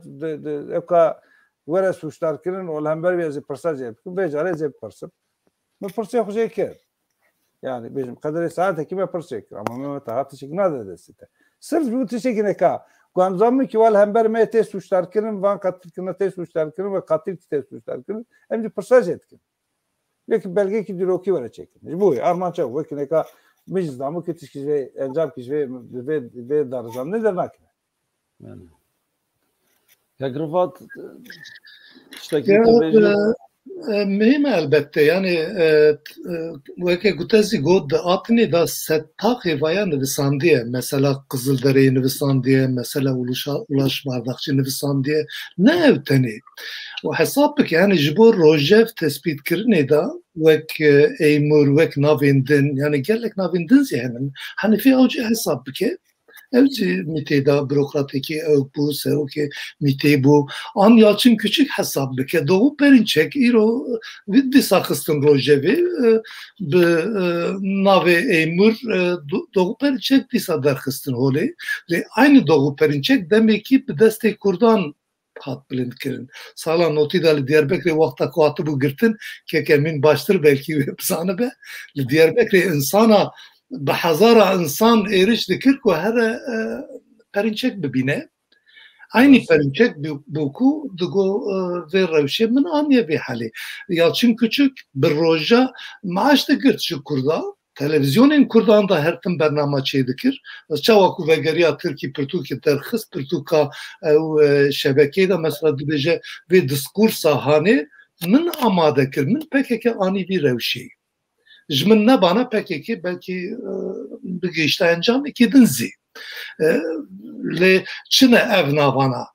evka vere suçlar kirin ol hember bir pırsaj yapıp becare zep pırsıp. Ben pırsaya hoca eker. Yani bizim kadar saat ki ben pırsaya eker. Ama Mehmet Ağar teşekkür ederim size. Sırf bu teşekkür eka. Guamzamı ki val hember me te suçlar kirin van katil kina te suçlar kirin ve katil ki te suçlar kirin. Hem de pırsaj etkin. Belki belge ki diroki var çekin. Bu armança bu ki neka meclisdamı ki teşkil ve encam ki ve darzam ne der nakine. Yani. Ya grafat işte mühim elbette yani veke gutezi god atni da settaki vaya nüvisandiye mesela Kızıldere'yi nüvisandiye mesela Ulaş Bardakçı nüvisandiye ne evteni o hesap ki yani jibor rojev tespit kirne da vek eymur vek navindin yani gelek navindin zihenin hani fi avcı hesap ki evci miteda bürokratiki ev bu seroke mite bu an Yalçın Küçük hesap bike doğu perinçek iro viddi sakıstın rojevi be nave emur doğu perinçek disa derkıstın holi ve aynı doğu perinçek demek ki destek kurdan hat bilind kirin. Sala noti da li Diyarbakır'ı vakta kuatı bu girtin ki kemin baştır belki hepsane be. Li Diyarbakır'ı insana بحزارة إنسان إيرش ذكركو هذا برينشك ببينه aynı perinçek buku dugo ve revşe min aniye bir hali. Yalçın Küçük bir roja maaş da girt şu kurda. Televizyonun kurdan da her tim bernama çeydikir. Çavaku ve geriya Türkiye Pirtuki terhis Pirtuka şebekeye de mesela dibece ve diskursa hani min amadekir min pekeke ani bir revşeyi. Jmin ne bana PKK belki bir geçti encam iki dinzi. Le çine ev navana.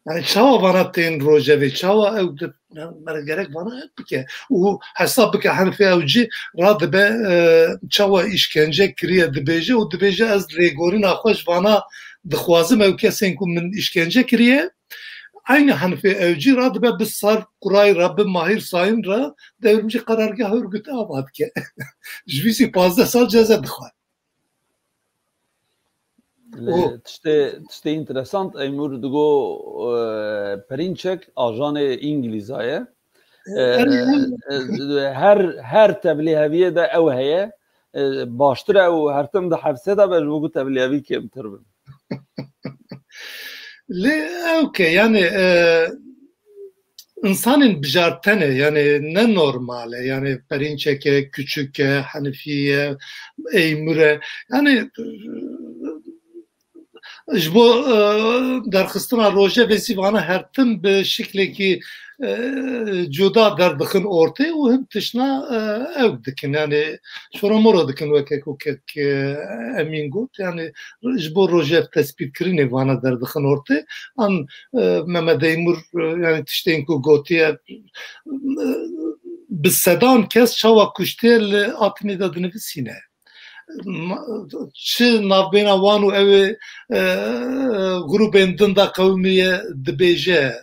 Yani çava bana teyin rojevi çava ev de gerek bana hep ki. O hesap ki Hanifi evci radı be çava işkence kiriye dibeje o dibeje az regorin ahoş bana dixwazim ev kesin ku min işkence kiriye. Aynı Hanifi evci radı be bisar kuray Rabbim mahir sayın ra devrimci karargah örgütü abat ki. Jvisi 15 sal ceza dixwaz. Tiştê interesant Eymur digo Perinçek ajanê İngilîzaye her tebliğeviye de ew heye baştir ew her tim de hefse de be bu tebliğevi kêmtir bin. Le okey yani insanın bijartene yani ne normale yani Perinçek'e, Küçük'e, Hanifi'ye, Eymur'e yani bu derxistina roje ve sivana her tim bir şekli cuda derdikin ortaya o hem tışna ev dikin yani şoramora dikin vekek emin gut yani bu roje tespit kirini vana derdikin ortaya an Mehmet Eymur yani tişteyin ku gotiye biz sedan kes çava kuştel atni da dinvisine çi navbena wanu ev grubên dinda qewmiye dibêje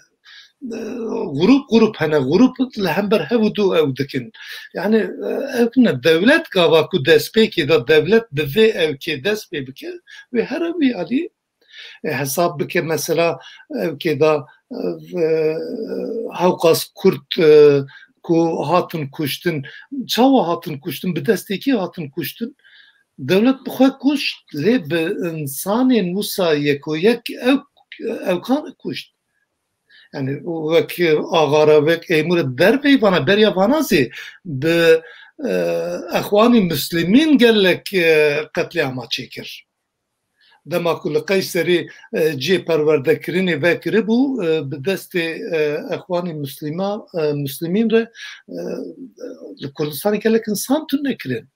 grup hene grup li hember hev du ew dikin yani ev ne devlet gava ku destpêkê da devlet bi vê evkê dest pê bike ve her evî alî hesab bike mesela evkê da hewqas Kurt ku hatın kuştin çawa hatın kuştin bi destekî hatın kuştin devlet bixwe kuşt lê bi insanên wisa yekoyek ew kan kuşt yani wek agara wek Eymur derpey vana berya vana zê bi exwanî Müslîmîn gelek qetlîama çêkir dema ku li Qeyserî cê perwerdekirinê vekiribû bi destê exwanî Müslîmîn re li Kurdistanê gelek insan tune nekirin.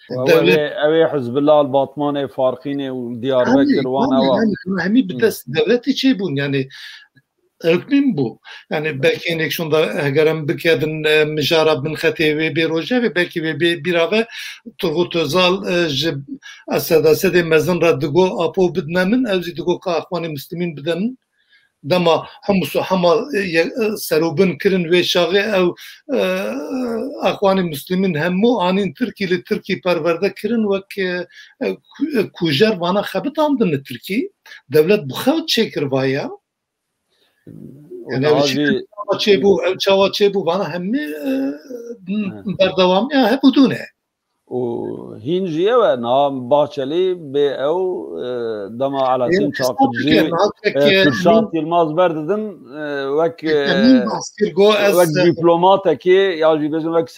Ev Hizbullah Batmanê farqînê û Diyarbakır wan ew hemî bi dest devletê çêbûn yani hükmüm bu. Yani belki eleksyonda egerem bikedin mijara bin xetê ve bir roje ve belki ve bir ave Turgut Özal asada sedê mezin ra digo apo bidnemin evzî digo ka axwanê Müslîmîn bidemin dema hema serobin kirin ve şağı ev axwanê Müslîmîn hemû anîn Tirkî li Tirkî perwerde kirin wek kujer vana xebitandin li Tirkî devlet bi xew çêkir vaya yani çava çêbû vana hemî berdewam ya hep dune û hîn jî ew e niha Bahçeli bê ew dema Alaaddin Çakırcî Kürşat Yılmaz berdidin wek dîplomatekî ya jî bêjin wek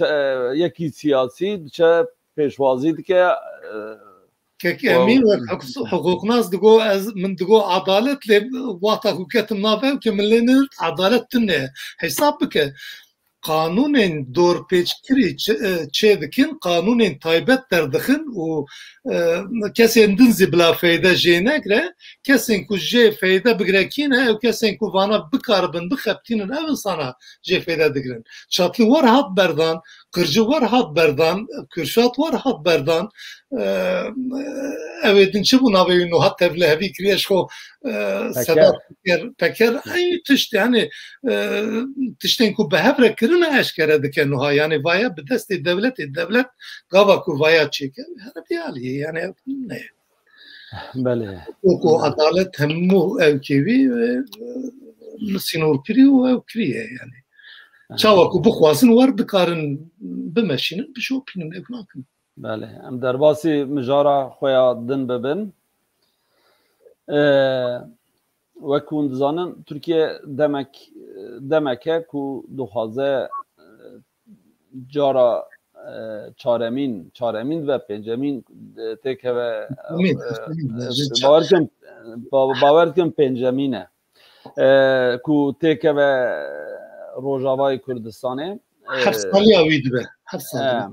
yekî siyasî diçe pêşwazî dike Kek emin ve hukuknaz digo ez min digo adalet le wata huketim nave ki millenir adalet tine hesap bike kanunên dorpêçkirî çê dikin, kanunên taybet derdixin û kesên din zî bila feyde jê negre, kesên ku jê feyde bigrekîne, ew kesên ku vana bikaribin bixeptînin ev insana jê feyde digirin. Çatlî war hat berdan, qircî war hat berdan, Kürşat war hat berdan, ew din çi bû navê wî Nuhat Tevlihevî kiriye ji xwe Sedat Peker aynı tişt yani tiştên ku bi hev re kirine eşkere dike Nuha yani vaya bi destê devlet gava ku vaya çêke herbialî yani ne ku adalet hemû ew kevî sînorkirî û ew kiriye yani çawa ku bixwazin war dikarin bimeşînin bişopînin ev nakin. Belê em derbasî mijara xwe ya din bibin. Wekû dizanin Tirkiye demek e ku dixwaze cara çaremîn ve pêncemîn têkeve bawer dikim pêncemîn e ku têkeve Rojavayê Kurdistanê her saliya wî dibe her saliya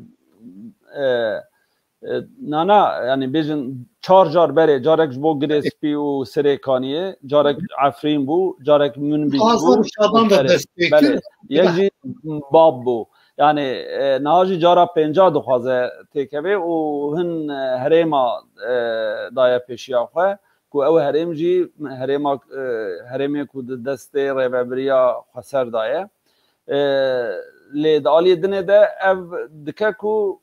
nana yani bêjin çar car berê carek ji bo Girêspî û Serêkaniyê carek Efrîn bû carek Minbî bû yek jî bab bû yani niha jî cara pênca dixwaze têkevê û hin herêma daye pêşiya xwe ku ew herêm jî herêmê ku di destê rêveberiya Xweser daye lê di aliyê dinê de ev dike ku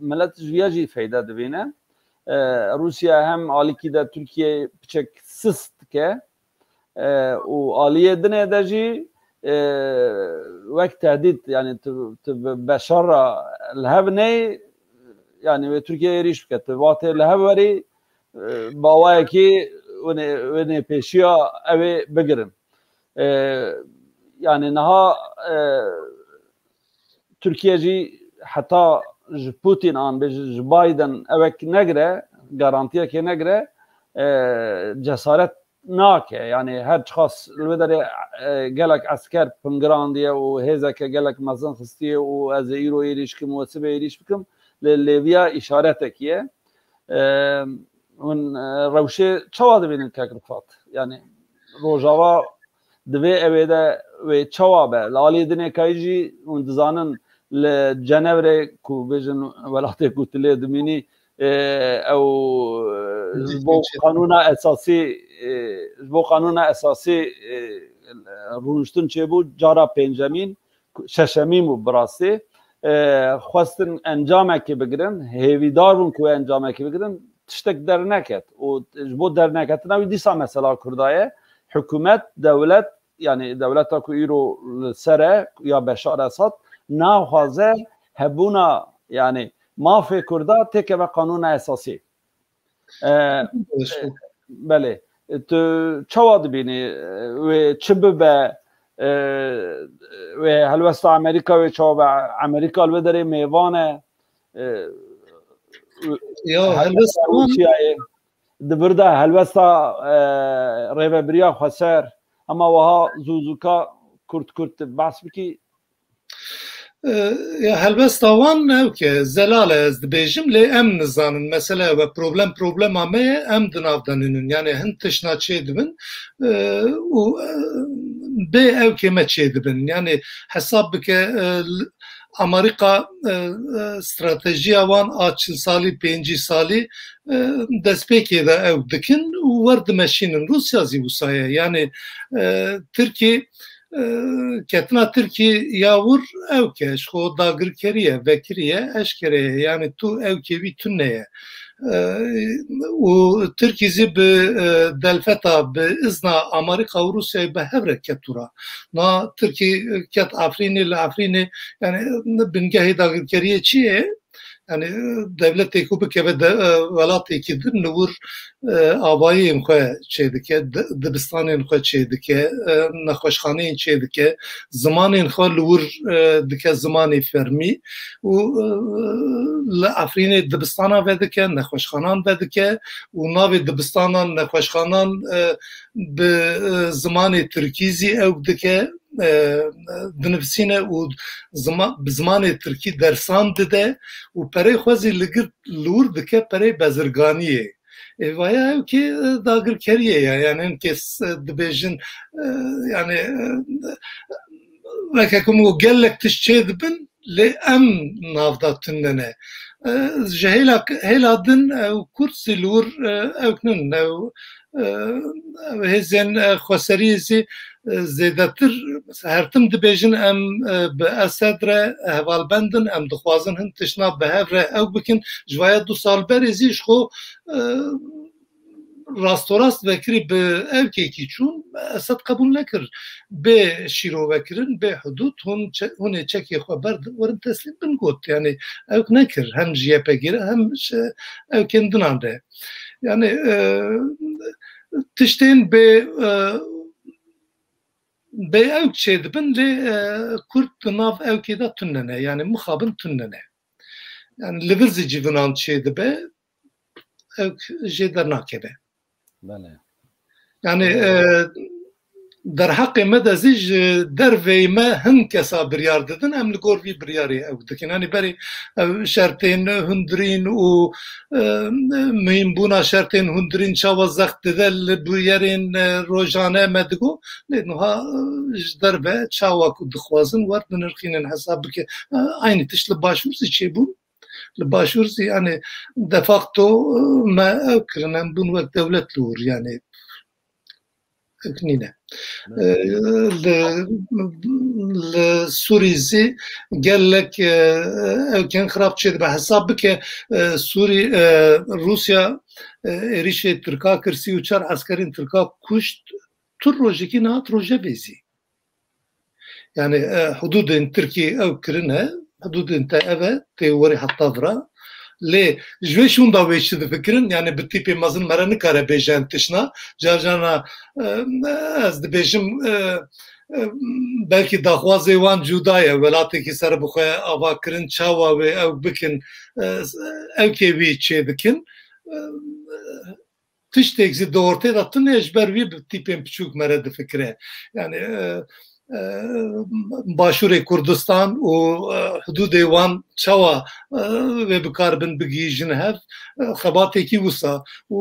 millet ji vê jî feyde dibîne. Rusya hem alîkî de Tirkiye piçek sis dike û aliyê dinê de jî wek tehdît yani tu beşar ra li hev ney yani wê Tirkiyeyê êrîş bike tu watê li hev werî bawayekî wênê pêşiya ew ê bigirin. Yani niha Tirkiye jî heta ji Putin an ji Biden evek negire garantiyekê negire cesaret nake yani her çiqas li vê derê gelek esker pingirandiye û hêzeke gelek mezin xistiye û ez ê îro êrîş bikim û sibê êrîş bikim lê vêya îşaretekî ye hûn rewşê çawa dibînin Kekrifat yani Rojava divê evê de wê çawa be li aliyê dinêkayî jî hûn dizanin li Cenevrê ku bêjin welatê ku tu lê dimînî ew ji bo qanûna esasî rûniştin çêbû cara pêncemîn şeşemîn bû bi rastî xwestin encamekê bigirin hêvîdar bûn ku encamekê bigirin tiştek derneket û ji bo derneketina wî dîsa mesela Kurda ye hikûmet dewlet yani dewleta ku îro li ser e ya Beşar Esad naxwaze hebûna yani mafê Kurda têkeve qanûna esasî. Belê tu çawa dibînî wê çi bibe wê helwesta Amerîka wê çawa be Amerîka li vê derê mêvan e dibir de helwesta rêveberiya Xweser ama wiha zûzûka Kurd behs bikî helbesta wan ew ke zelal ez dibêjim lê em nizanin mesela ve problema me ye em di nav danînin yani hin tişna çê dibin û bê ew kê me çê dibin yani hesab bike Amerika stratejiya wan a 40 salî 5 salî destpêkê de ew dikin û wer dimeşînin Rusya zî wisa ye yani Tirkiye ketina Tirkiye yavur ew ke ji xwe dagirkeriye vekiriye eşkere yani tu ew kevî tu neye û Tirkiye zî bi delfeta bi izna Amerika û Rusyayê bi hev re ketura na Tirkiye ket Efrînê li Efrînê yani bingehê dagirkeriye çi ye yani devletê ku bikeve welatêkî din li wir avayiyên xwe çê dike dibistanên xwe çê dike nexweşxaneyên çê dike zimanên xwe li wir dike zimanê fermî û li Efrînê dibistana vedike nexweşxanan vedike û navê dibistanan nexweşxanan bi zimanê Tirkî zî ew dike dinivsîne û bi zimanê Tirkî dersan dide û perê xwe zî li gir lûr dike perê bezirganiyê. Vaya ew kê dagirkeriye ye, yani hin kes dibêjin yani vekekum û gelek tişt çê dibin lê em navda tune. Ji hêla din ew Kurd silûr ew nin ew hêzên xweseriyê zî zêdetir hertim dibêjin em bi Esed re hevalbendin, em dixwazin hin tişna bi hev re ew bikin. Ji vaya 2 sal berê zî ji xwe rastorast vekirî bi evkekî çûn Esed qebûl nekir. Bê şîrovekirin, bê hudûd hûn ê çekê xwe berdin werin teslîm bin got. Yani ew nekir. Hem ji YPG re hem evkên dinan de. Yani tiştên bê ew çê dibin lê Kurd di nav evkê de tunene. Yani mixabin tunene. Yani li vir zî cîvinan çê dibe ew jê dernakeve. Yani derheqê me de zî ji dervê me hin kesa biryar didin em li gor vî biryarê ew dikin. Yani berê ew şertên hundirîn û mühîmbûna şertên hundirîn çawa zext dide li biryarên rojane me digo lê niha ji derve çawa ku dixwazin wer dinirxînin hesab bike. Aynî tişt li başûr zî çêbûn. Li başûr zî yani de facto me ew kirin em bûn wek dewlet lûr yani nîne. Li Sûrî zî gelek evkên xirab çê dibe. Hesab bike Rusya êrişê Tirka kir 34 askerên Tirka kuşt tur rojekî nehat rojevê zî. Yani hududên Tirkî ew kirine hududên te ev e tê werî heta vira lê ji vê şûn da wê çi difikirin yani bi tîpê mezin mere nikare bêje tişna carcana ez dibêjim belkî daxwazê wan cuda ye welatekî serbixwe avakirin çawa wê ew bikin evkê wî çê dikin tiştek zî di ortê de tune ji ber wî bi tîpên piçûk mere difikire yani Başûrê Kurdistan û hududê wan çawa wê bikarbin bigîjin hev xebatekî wisa û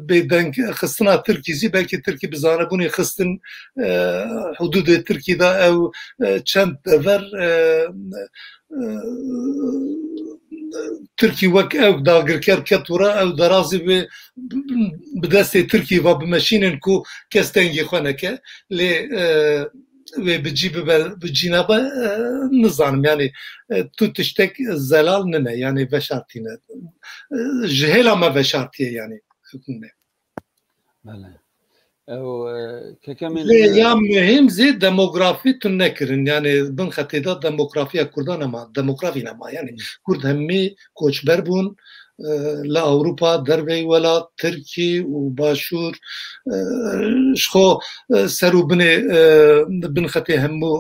bêdeng xistina Tirkî zî belkî Tirkî bi zanebûnê xistin hududê Tirkî de ew çend dever Tirkî wek ew dagirker ket wira ew derazî wê bi destê Tirkî ve bimeşînin ku kes tengê xwe neke lê wê bicî bibe bicîne be nizanim yani tu tiştek zelal nine yani veşartîne ji hêla me veşartiye yani lê ya mühim zê demografî tune nekirin yani bin xetê de demografiya Kurdan ama demografî nema yani Kurd hemî koçber bûn li Ewropa dervey welat Tirkî û başûr ji xwe serûbinê bin xetê hemû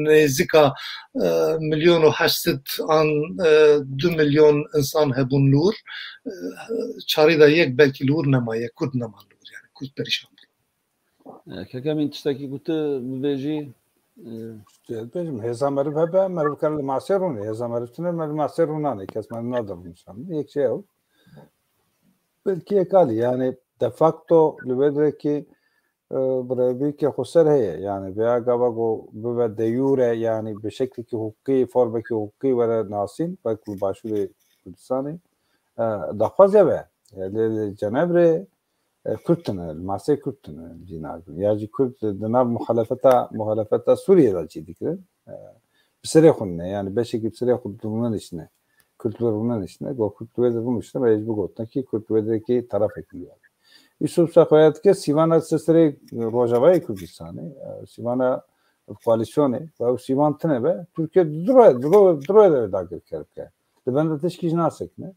nêzîka 1.8 an 2 milyon insan hebûn lûr çarî de yek belkî lûr nemaye Kurd nema lûr yani Kurd perîşan Kekemin tiştekî ku tu bibêjî Bêjim hêza meriv hebe meriv kar li masê rûnê hêza meriv tune meriv masê rûnanê kes meriv nadirûnîşan yek şey ew belkî yekalî yani de facto li vê direkî birevîkê xweser heye yani veya gava got bibe de jure yani bi şeklekî hukukî formekî hukukî were nasîn wek li Başûrê Kurdistanê daxwaz ev e li Cenevrê Kurd tune li masê Kurd tune cînabin ya jî Kurd di nav muhalefeta Sûriyê de cî dikirin bi serê xwe ne yani beşekî bi serê xwe rûnin îşine Kurd rûnin îşine got Kurd wê de rûn îşine mecbûr gotin ki Kurd wê direkî tarafekî ye Yusuf Şaxoya dike sîvana serê Rojavayê Kurdistanê sîvana koalîsyonê ve sîvan tune be Tirkiye dirê de dagirker bike li benda tişkî jî nasekine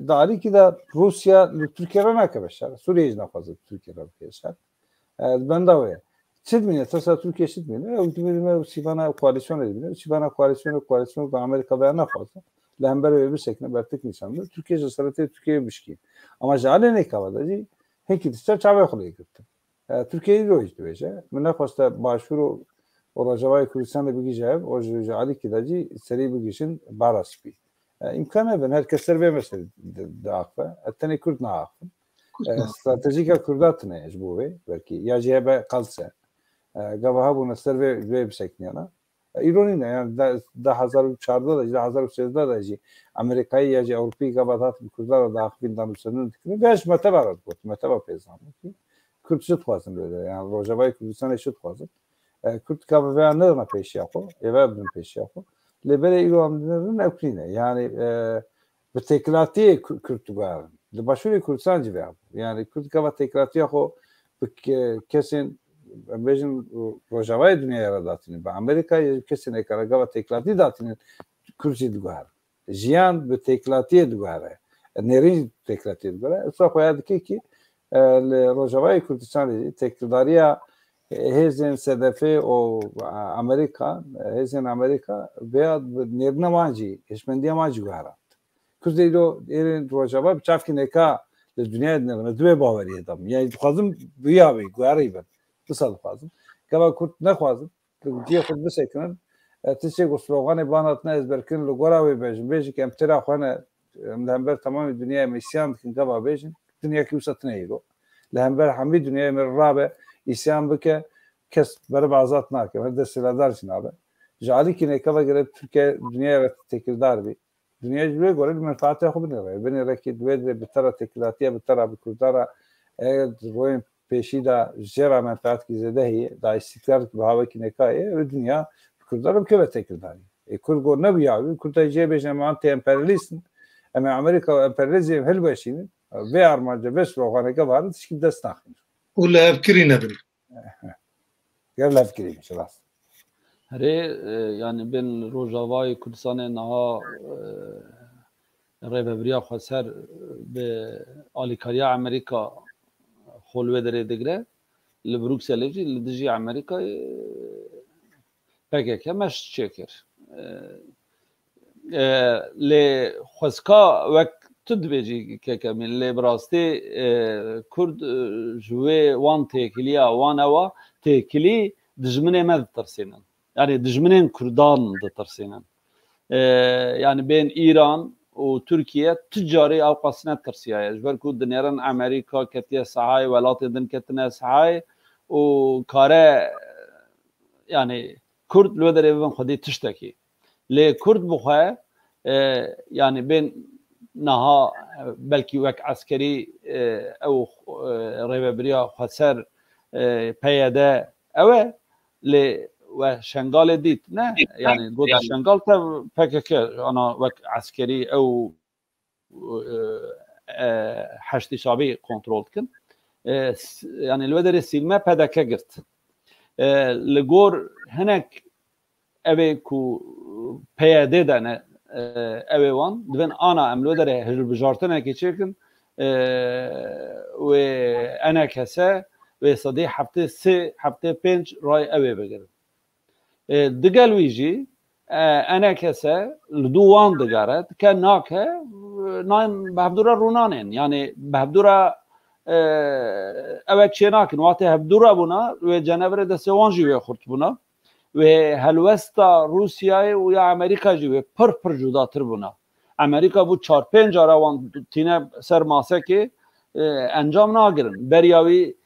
da alîkî de Rusya li Tirkiye re nake beşer Sûriyê jî naxwaze Tirkiye re bikeşer benda wê çi dimîne tesa Tirkiye çi dimîne ew dimîne sîvana koalîsyonê dimîne sîvana koalîsyonê Amerîka veya naxwaze li hember wê bisekine bertek nîşandir Tirkiye ji seretê Tirkiyeyê bişkî ama ji alê nekava de jî hekî dişter çavê xwe lê girtin Tirkiyeyê wî jî dibêje min nexwaste Başûr û و رجوای کردستان بگیجه و جعلی کداجی سری بگیشن باراس بی امکانه بن هر کس سر مثل داخله التاني کرد ناخن استراتژیک کردات نه اجبوه belki ya cebe kalsa gavaha bunu serve ve bisekniyana İroni ne yani da 2004'da da 2013'da da Amerika'yı ya Avrupa'yı gavahat Kürtler da akbinden üstünün dikini beş mete var bu mete var pezan ki Kürt şut fazla böyle yani Rojavay Kürdistan şut fazla Kürt kavga ne peş yapıyor eve bin peş yapıyor lebere İran'ın ekline yani bu teklati Kürt var başvuru Kürtistan gibi yani Kürt kavga teklati yapıyor kesin بجن روجاوای دنیا را داتین با امریکا کسی نکاره گاو تکلاتی داتین کرسی دوگار جیان به تکلاتی دوگاره نری تکلاتی دوگاره اصلا باید که روجاوای کردستان تکلداریا هزین صدفه و امریکا هزین امریکا بیاد نرنماجی اشمندی ماجی گاره کردی رو این روجاوای بچاف که نکا دنیا دنیا دوی باوری دام یعنی خواستم بیابی گاری بد تصل خازم كما كنت نخوازم دي خد بس كمان تشي سلوغان باناتنا ازبركن لغورا بيجي كم ترى اخوانا لهمبر تمام الدنيا ميسيان كن قبا بيجن الدنيا كيوساتنا يرو لهمبر حمي الدنيا من الرابع يسيان بك كس بربعزاتنا كم هذا السلادار جنابه جعلي كنا كما قريت تركيا الدنيا تكردار بي الدنيا جوي قول المنفعات ياخذ بني ركيد ويد بترى تكلاتيه بترى بكردارا وين پیشی دا جرا منفعت کی زده هی دا استقرار به هوا کی نکایه و دنیا کردارم که بته کرداری کرد گو نبیاوی کرد جه بجن ما انت امپریالیست اما امریکا امپریالیزم هل باشین و ارمانجا بس روغانه که وارد تشکیل دست نخین ولا افكري نبل غير لا فكري ان شاء الله هره yani ben Rojavay Kürdistan'e naha revbriya xweser be alikariya Amerika خلوه داره دیگره لبروکسل جی لدیجی امریکا پکه مش چکر ل خسکا وقت تد بيجي كمل ل براسته كرد جوه وان تكليا وان اوا تكلي دجمنه ما ترسينن يعني دجمنين كردان ترسينن يعني بين ايران وتركيا تجاري او قصنه ترسيا جبر كود دنيرن امريكا كتيه سعاي ولات دن كتنه سعاي وكاره يعني كرد لو در بن خدي تشتكي لكرد بخا يعني بين نها بلكي وك عسكري او ريبريا خسر بياده او ل و شنغال ديت نه يعني قد شنغال تا PKK انا وك عسكري او حشد شعبي كنترول كن يعني الودر السلمه PKK قرت لغور هناك ابي كو بياده دنا ابي وان دبن انا ام الودر هجر بجارتنا كيشكن و انا كسا و صدي حبته 3 حبته 5 راي ابي بقر دقل ويجي انا كسا لدوان دقارت كان ناكه نايم بهبدورا رونانين يعني بهبدورا اوك شيناكن واتي هبدورا بنا و جنبره د سوانجي و خرط بنا و هلوستا روسيا و يا امريكا جي پر جداتر بنا امريكا بو 4 5 ara وان تينه سر ماسه که انجام ناگرن برياوي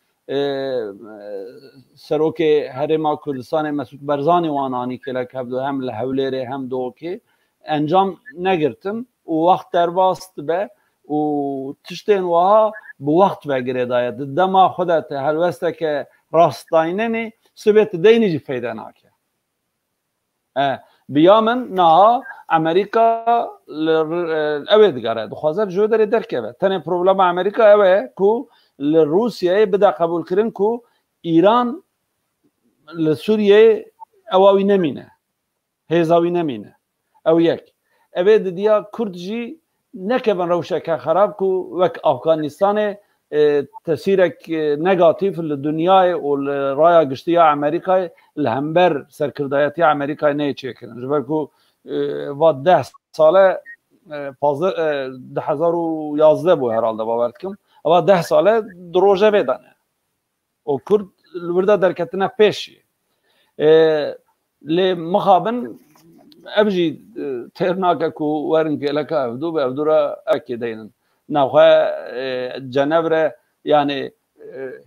سروک هرما کردستان مسعود برزانی وانانی که لک هم لحولیره هم دو که انجام نگرتن و وقت در باست به و تشتین وها به وقت بگیره داید دما خودت هر وسته که راستایننی سبت دینی جی فیده ناکه بیامن نه امریکا اوید گره دخوازر جو داره درکه به تنه پروبلم امریکا اوه کو لروسيا بدا قبول كرن كو ايران لسوريا اواوي نمينه هيزاوي نمينه او يك ابد ديا كردجي نكبن روشك خراب كو وك افغانستان تاثيرك نيجاتيف للدنيا والرايه قشتيا امريكا الهمبر سركردايتي امريكا نيتشكن جبركو و 10 ساله 2011 بو herhalde باورتكم اما 10 ساله دروژه بدانه و کرد لوردا درکتنه پیشی لي مخابن ابجي تيرناك كو ورن كلكا بدو بابدورا اكيدين ناخا جنبره يعني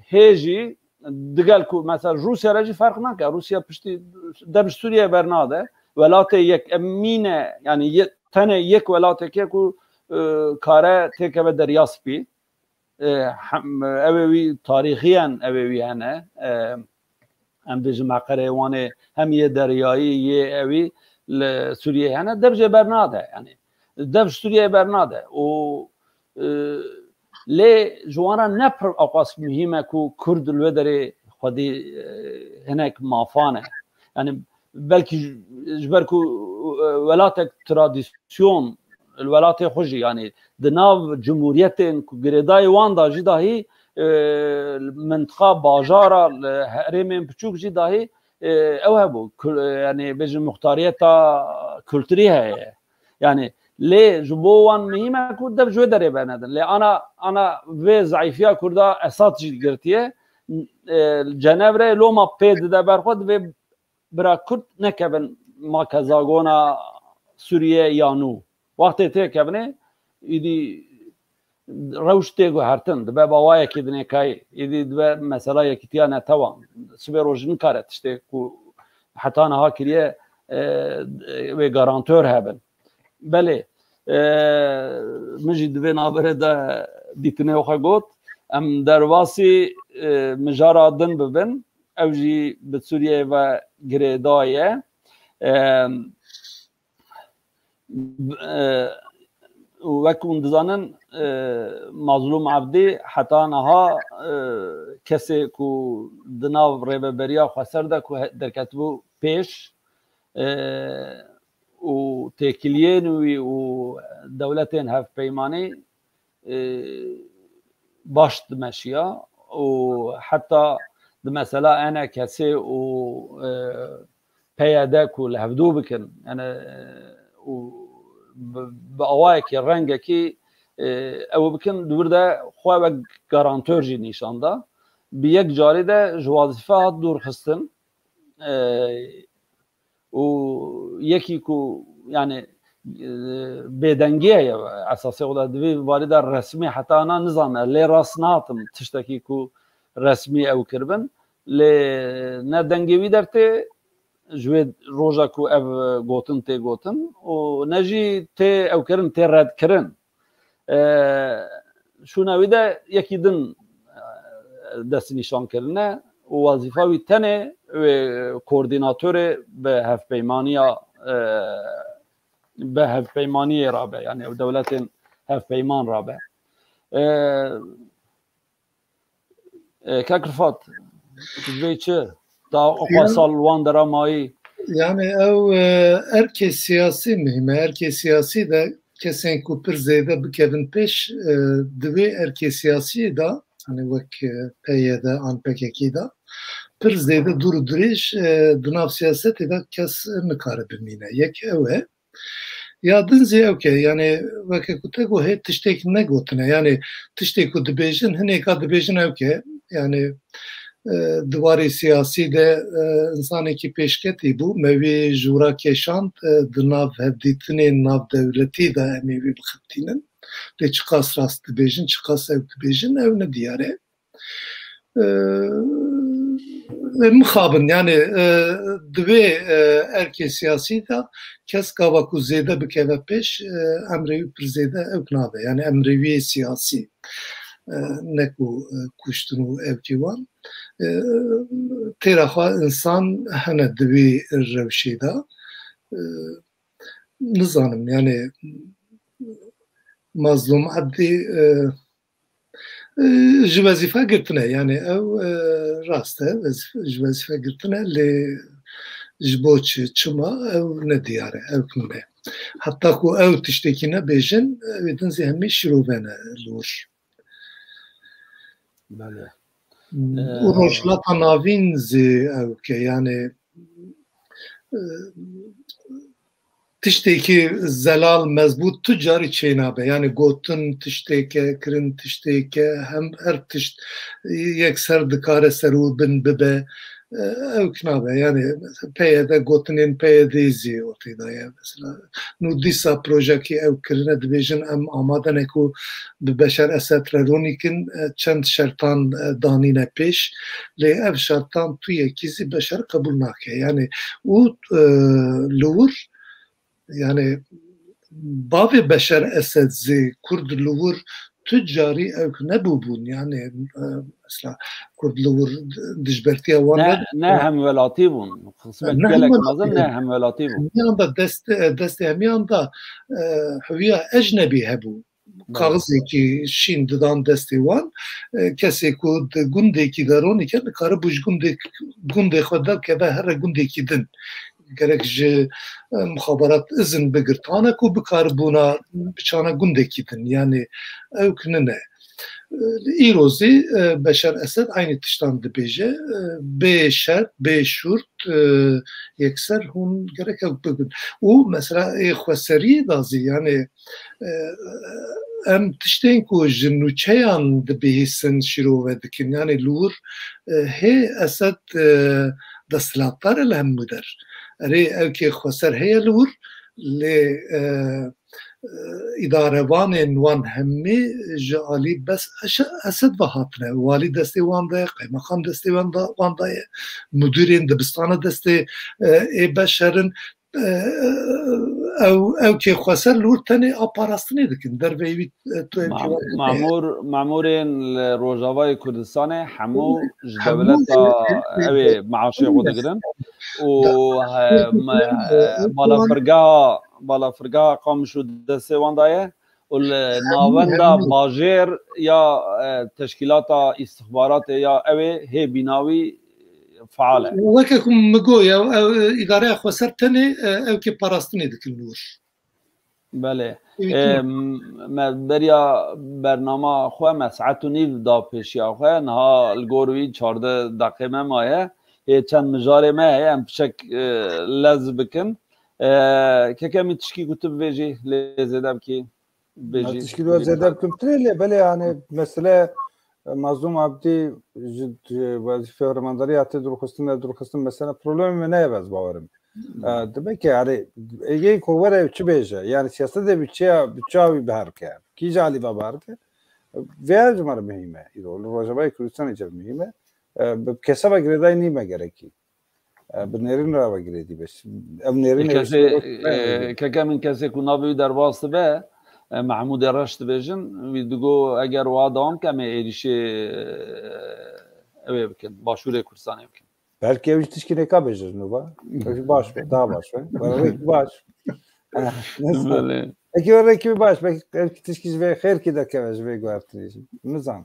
هيجي دقالكو مثلا روسيا راجي فرق ناكا روسيا بشتي دبش سوريا برناده ولاته يك امينه يعني تنه يك ولاته كيكو كاره تكبه درياسبي اوي تاريخيا اوي هنا ام بجمع قريوانه هم يه دریایی يه اوي لسوريا هنا دبج برناده يعني دبج سوريا برناده و لي جوانا نبر اقاس مهمه كو كرد الودري خدي هناك مافانه يعني بلكي جبركو ولاتك تراديسيون الولات خوشي يعني دناف جمهوريتين غريداي واندا جداهي منطقه باجاره هرمين بچوك جداهي اوهبو يعني بيج مختاريتها كولتريها يعني ليه جبوان مهمه كود بجو دري بنادن لي انا في ضعيفيه كردا اسات جرتيه الجنبره لو ما بيد ده برخد في برا كرد نكبن ما كزاغونا سوريا يانو وقت تكبنه يدي روش تيغو هرتن دبا باوايا كدني كاي يدي دبا مثلا يكتيانا توان سبيروجن كارت işte حتى انا هاكريه و غارانتور هبن بله مجد بين ابردا ديتنه وخغوت ام درواسی مجارا دن ببن اوجي بسوريا و غريدايه وكون دزانن مظلوم عبدي حتى نها كسي كو دناو ريبريا خسر ده كو دركتبو پیش و تكلين و دولتين هف بيماني باش دمشيا وحتى مثلا انا كسي و بيادك والهفدو بكن انا بأوايك رنگكي او بكن دورده خواه گارانتور جي نيشاندا بيك جاري ده جوازفه دور خستن و يكي كو يعني بيدنگيه اساسي ولا دوي وارد الرسمي حتى انا نظام لي راسناتم تشتكي كو رسمي او كربن لي ندنگوي درته جوید روزا کو اف گوتن تی گوتن و نجی تی او کرن تی رد کرن شو نویده یکی دن دست نشان کرنه و وظیفه وی تنه و کوردیناتور به هف پیمانی رابع یعنی دولت هف پیمان رابع كاكرفات تبيتش تا اقواسال وان درامایی yani ev herkes siyasi mühim herkes siyasi de kesen kupir zeyde bikevin peş dve herkes siyasi da hani vak PYD an PKK da pir zeyde dur duriş dunav siyaseti de kes nikare bimine yek ev ya dinze okey yani vak kutego he tiştek ne gotne yani tiştek dibejin hene dibejin okey yani دواری سیاسی ده انسانی که پیشکتی بو موی جورا کشاند دناو هفدیتنی ناو دولتی ده امیوی بخطینن ده چقاس راست بیجن چقاس ev بیجن ev ne diyare mukhabın yani dve erke siyasi da kes kavaku zede bikeve peş emrevi prizede ev knabe yani emrevi siyasi neku kuştunu evkivan teraha insan hene dvi revşida nizanım yani mazlum addi ji vezife girtine yani ev rast ji vezife girtine li ji bo çima ev ne diyare ev kune hatta ku ev tiştekine bejin edin zihmi şiruvene lur بله روشلاتا ناوین زی او که یعنی tişteki zelal mezbut tüccarı çeynabe yani gotun tişteki kirin tişteki hem her tişt yekser dikare seru bin bibe ew knabe yani peyde gotinên peyde zî ortaya ya mesela nu dîsa projekî ew kirine dibêjin em amadenek û bi Beşer Esed Reronikin çend şertan danîne pêş lê ev şertan tu yekî zî beşer qebûl nake yani û li wir yani bavê Beşer Esed zê Kurd li wir tu carî ew nebûbûn yani mesela Kurd li wir dijbertiya wan ne hem velatî bûn xismet gelek mezin ne hem velatî bûn hemiyan da destê hemiyan da heviya ecnebî hebû kaxizekî şîn didan destê wan kesê ku di gundekî de ronîke dikarîbû ji gundê xwe derkeve here gundekî din gerek ji muxaberat izin bigirtane ku bikaribûna biçana gundekî din yani ew kinine îrozê Beşer Esed aynı tiştan dibêje bê şert bê şûrt yekser hûn gerek ew bibin û mesela ê xweseriyê da zî yani em tiştên ku ji nûçeyan dibihîsin şîrove dikin yani li wir hê Esed desthilatdar li hemû der erê ew kê xweser heye li wir lê îdarevanên wan hemî ji alî bes Esed ve hatine walî destê wan de ye qeymeqam destê wan de ye müdîrên dibistana destê ê beşerin ew kê xweser li wir tenê aparastinê dikin derveyî wî tu mamûrên li Rojavayê Kurdistanê hemû ji devleta ew ê maaşê xwe digirin û balafirgeha Qamiş û destê wan de ye û li navenda bajêr ya teşkîlata îstixbaratê ya ew ê hê bînawî faal e weke ku min goya îdareya xweser tenê ew kê parastinê dikin li wir belê beriya bernama xwe me saet û nîv da pêşiya xwe niha li gor wî 14 deqê me maye hê çend mijarê me heye em pişek lez bikin kekemî tişkî ku tu bibêjî lê zêde bikî bêjî tişkî zêde bikim lê belê yani mesele Mazlum Abdî wezîfe hermandariya tê durxistin mesela problemê me neye bez bawerim demek ki yani êgeyî ku were çi bêje yani siyasetê bi çavî biherke kî ji alî ve biherke vê ji me re mihîm e îro li Rojavayê Kurdistanê ce mihîm e bi keseva girêdayî nîme gerekî bi nêrîn re vegirêdî beş ev nêrîn keke min kesê ku navê wî derbas dibe Mahmûdê Reş dibêjin wî digo eger wa dawam ke em ê êrişê ew ê bikin Başûrê Kurdistanê bikin belki ev tişkî nêka bêje nûva baş be daha baş be baş ekî were baş belki tişkî ji vê xêrkî dekeve ji vê guhertinê jî nizam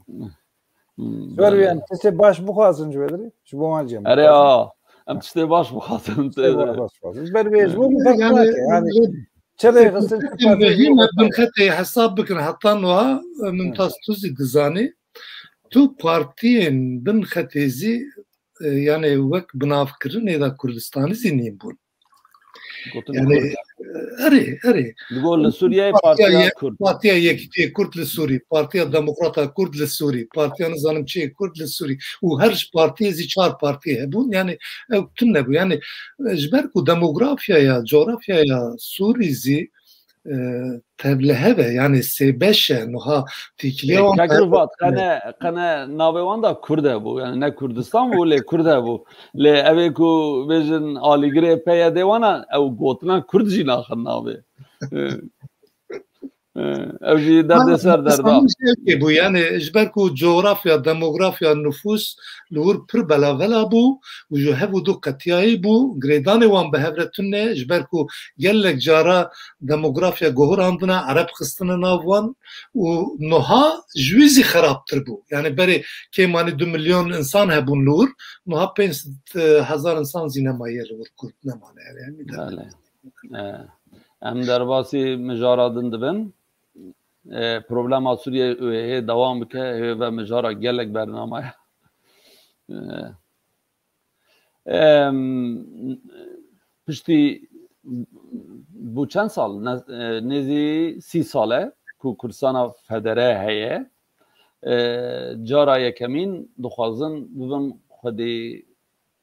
Sorbiyan tiştê baş bixwazin ji wê derê ji bo wan cem erê a em tiştê baş bixwazin bervê ji bo yani bin xetê hesab bikin heta niha Mümtaz Tuzî dizanî tu partiyên bin xetê zî yani wek binavkirinê da Kurdistanê zî nîn bûn yani erê li Sûriyeyê Partiya Yekîtiyê Kurd li Sûrî Partiya Demokrata Kurd li Sûrî Partiya nizanim çê Kurd li Sûrî û her ji partiyê zî çar partiyê hebûn yani ew tune nebû yani ji ber ku demografyaya coğrafyaya Sûrî zî tevle heve yani sêbeş e niha tîkiliya qene navê wan da Kurd hebû yani ne Kurdistan bû lê Kurd hebû lê ev ê ku bêjin alîgirê PYD wana ew gotina Kurd jî naxin navê ew jî derdêser derda bû yani ji ber ku coğrafya demografya nüfus li wir pir belavela bû û ji hev û du qetiyayî bû girêdanê wan bi hev re tune ji ber ku gelek cara demografya gohirandine ereb xistine nav wan û niha ji wî zî xerabtir bû yani berê kêmanî 2 milyon insan hebûn li wir niha 500,000 insan zî nemaye li wir Kurd nemane em derbasî mijara din dibin problema Sûriyê hê dewam bike hê ve mijara gelek bernamaya piştî bu çend sal nêzî 30 sal e ku Kurdistana federe heye cara yekemîn dixwazin bibin xwedê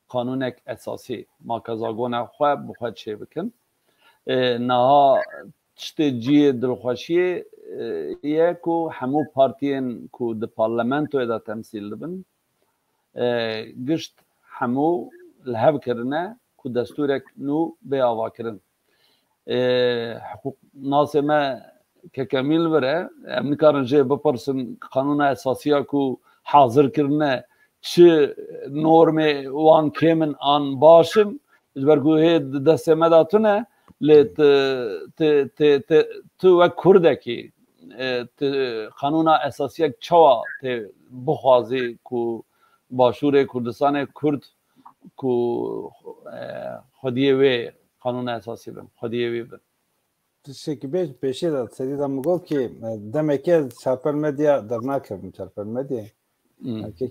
قانونك اساسی ما کزاگونه خو بخواد چه بکن نها تشتجی دلخوشی یکو همو پارتین کو د پارلمانتو دا تمثیل بن گشت همو لهب کرنه کو دستورک نو به آوا کرن حقوق ناسمه که کمیل بره امنکارن جه بپرسن قانون اساسی کو حاضر کرنه چه نورم وان کمن آن باشم برگوه دست مداتونه لیت تو و کردکی قانون اساسی چوا بخوازی کو باشور کردستان کرد کو خودیه وی قانون اساسی بن خودیه وی بن تشکی بیش پیشی داد سری دام گفت که دمکه سوشال مدیا در نکردم سوشال مدیا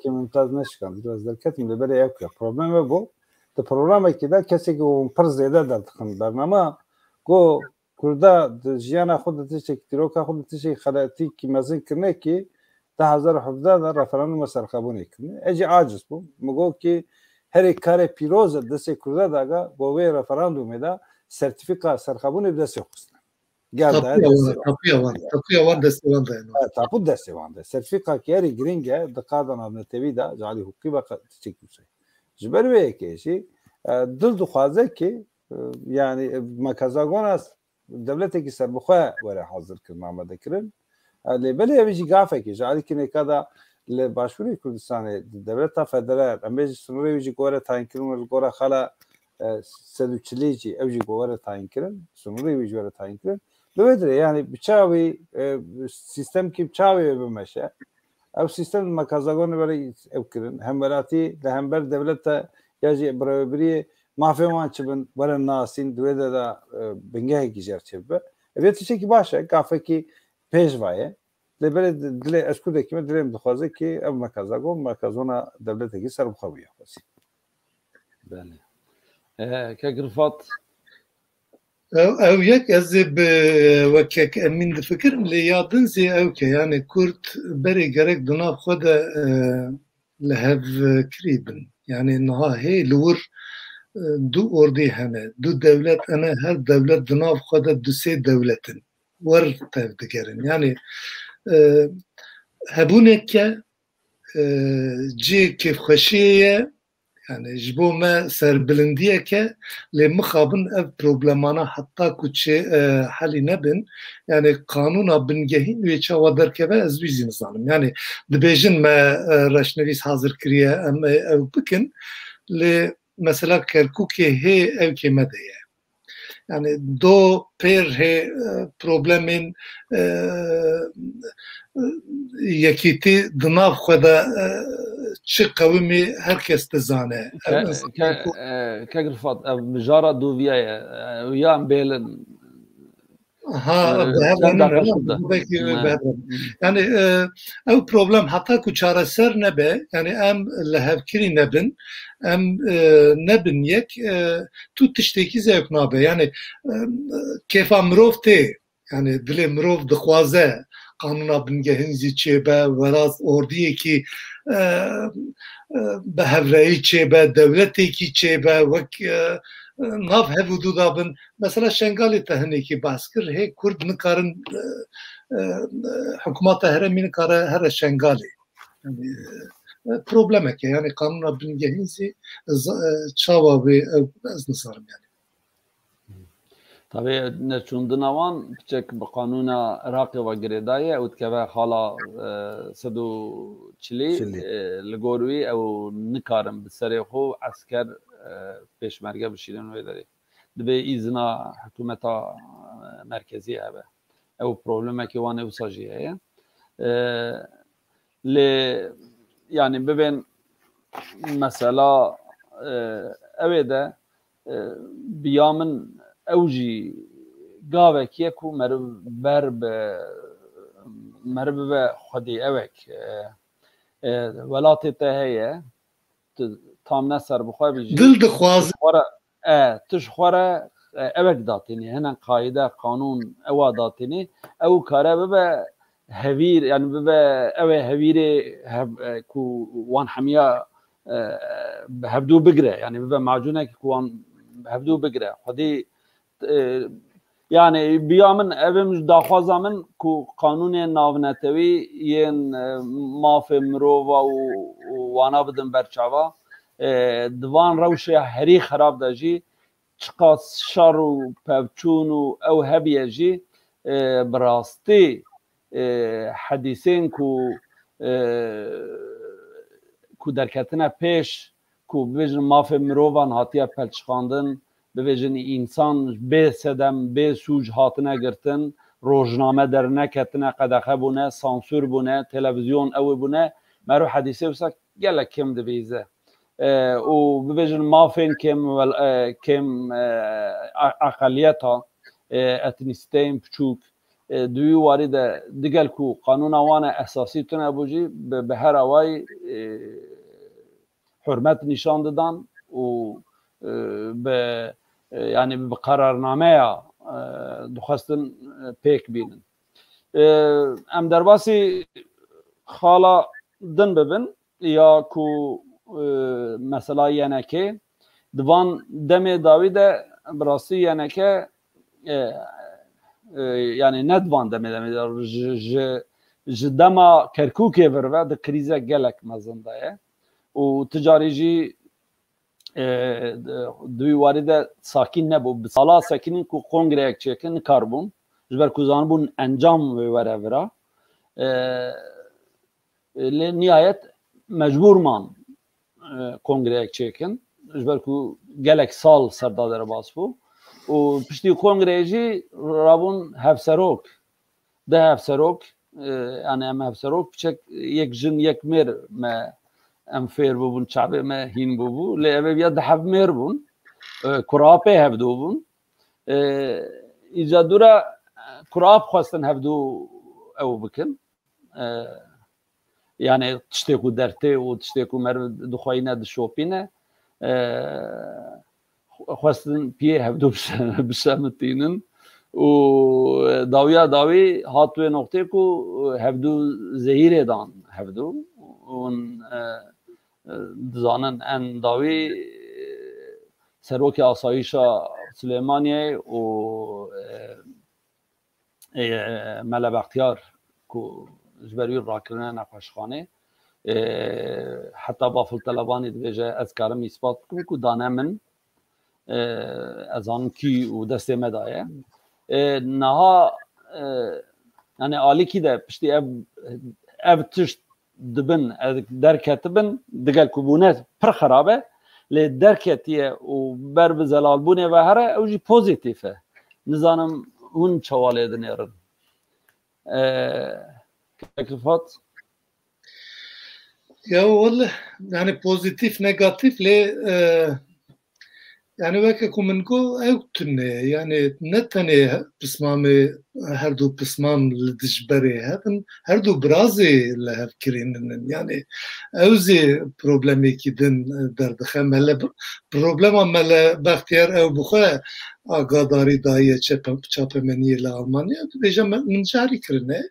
که ممتاز نشکن درست درکتیم لبری اکیا پروبلم بو تو پروگرامی که دا کسی که اون پر زیاده در تخم برنامه گو کرده جیانا خود تیشه کتیروکا خود تیشه خلاتی که مزین کرنه که 2017 در رفراندوم سرخابونی کنه اجی عاجز بو مگو که هر کار پیروز دست کرده داگا بوی رفراندوم دا سرتیفیکا سرخابونی دست خوستن تاپیوان دستوانده تاپو دستوانده سرتیفیکا که هری گرینگه دقادان آبنه تبی دا جعلی حقی با تیشه کسی جبر وی کشی دل دخوازه که یعنی مکزاگون است دولتی که سربخواه وره حاضر کرد معامده کرن لیبلی اویجی گافه که جعلی که نکادا لباشوری کردستان دولتا فدرال امیجی سنوری اویجی گوره تاین کرن و گوره خلا سدوچلیجی اویجی گوره تاین کرن سنوری اویجی گوره تاین کرن لویدره یعنی بچاوی سیستم که بچاوی بمشه او سیستم مکزاگون وره او کرن همبراتی لهمبر دولتا یاجی برای مافیوان چبن وره ناسین دویده دا بنگه گیجر چبه اویتی چه که باشه گافه که پیش وایه لیبره دلی اشکو دکیمه دلیم دخوازه که او مکزاگون دولتا که سر بخوابیه باسی بله که گرفات او یک از وکک امین دفکرم لیادن زی او که یعنی کرد بری گرک دناب خود لهف کریبن یعنی نها هی لور دو اردی هنه دو دولت انا هر دولت دناب خود دو سه دولتن ور تفدگرن یعنی هبونه که جی کیف خوشیه yani ji bo me serbelindiyeke lê mixabin ev problemana heta ku çê helî nebin yani kanûna bingehîn wê çawa derkeve ez wî jî nizanim yani dibêjin me reşnivîs hazir kiriye em ew bikin lê mesela Kerkûkê hê ew kê me de ye yani do pêr hê problemên yekîtî di nav xwe de çi qewimê herkes dizane که گرفات بجارة دوویایە یان بێلن yani ew problem heta ku çareser nebe yani em li hevkirî nebin em nebin yek tu tiştekî zevk nabe yani kêfa mirov tê yani dilê mirov dixwaze kanûna bingehîn zî çêbe weraz ordiyekî bi hevreyî çêbe dewletêkî çêbe wek nav hevûdû dabin mesela Şengalê te hinekî behs kir hê Kurd nikarin hikûmeta herêmî nikare here Şengalê yani problemek e yani kanûna bingehîn zî çawa wê ez nizarim yani طبعا نشوندنا وان بچك بقانونا عراقي وغريدايه او تكبا حالا سدو چلي لغوروي او نكارم بسريخو عسكر پێشمەرگە بشیرن وێ دەرێ دەبێ ئیزنا حکوومەتا مرکزی هەبە ئەو پرۆبلەمێکی وانێ وساژی هەیە لێ یعنی ببێن مەسەلا ئەوێ دە بیا من ئەو ژی گاوێکیە و مەربەر بە خودی ئەوێک وڵاتێ te heye tam ne serbixwe bijî dil dixwaze tu ji xwe re evek datînî hinek qaîde qanûn ewa datînî ew kare bibe hevîr yani bibe ew ê hevîrê ku wan hemiya هفدو بقرة يعني ببقى معجونة كوان هفدو بقرة خدي يعني بيامن أبم داخوازا من كو قانون ناونتوي ين ما في مروفا وانا بدن برچاوا دوان روشي هري خراب داجي چقاس شر و پوچون و او هبیه جی براستی حدیثین کو درکتنه پیش کو ببیجن مافه مروان هاتیه پلچخاندن ببیجن انسان به سدم به سوج هاتنه گرتن روزنامه در نکتنه قدخه بونه سانسور بونه تلویزیون او بونه مرو حدیثه بسا گله کم دبیزه و ببیجن مافین کم اقلیتا اتنیستین پچوک دوی وارد دیگل کو قانون آوان اساسی تونه بوجی به هر اوای حرمت نشان دادن و به یعنی به قرارنامه دخواستن پیک بینن ام در باسی خالا دن ببین یا کو مثلا یعنی که دوان دم داویده براستی یعنی که یعنی ندوان دم جدما کرکوکی ورده د کریزه گلک مزنده و تجاری جی دوی وارد ساکین نبو بسالا ساکینین کو کنگره یک چیکن کاربون جبر کوزان بون انجام وره ورا نهایت مجبور مان کنگره یک چیکن جبر کو گلک سال سردادر باس بو و پشتی کنگره جی رابون هفسروک ده هفسروک yani em hevserok çek yek jin yek mer me em fêr bûbûn çavê me hîn bûbû lê ev ya dihev mêr bûn kurapê hevdû bûn îcadûra kurap xwestin hevdû ew bikin yani tiştê ku dertê û tiştê ku mer dixwayîne dişopîne xwestin piyê hevdû bişemitînin و داویا داوی هاتوی نقطه کو هفدو زهیر دان هفدو اون دزانن ان داوی سروک آسایشا سلیمانیه و ملا بختیار کو جبری راکرنه نقاشخانه حتی بافل طلبانی دویجه از کارم اثبات کو دانه من از آن کی و دست مدایه نها yani ali ki de işte ev tişt dibin derketibin digel kubune pir xarabe le derketiye u ber bi zelalbune ve here ew jî pozitif e nizanim hûn çewalê dinêrin teklifat ya vallahi yani pozitif negatif le yani veke ku min got ew tune yani ne tenê pismamê her du pismam li dijberê hebin her du birazê li hev kirînin yani ew zê problemekî din derdixe mele problema mele Bextiyar ew bixwe agadarî daye çapemeniyê li Almanya dibêje min carî kirine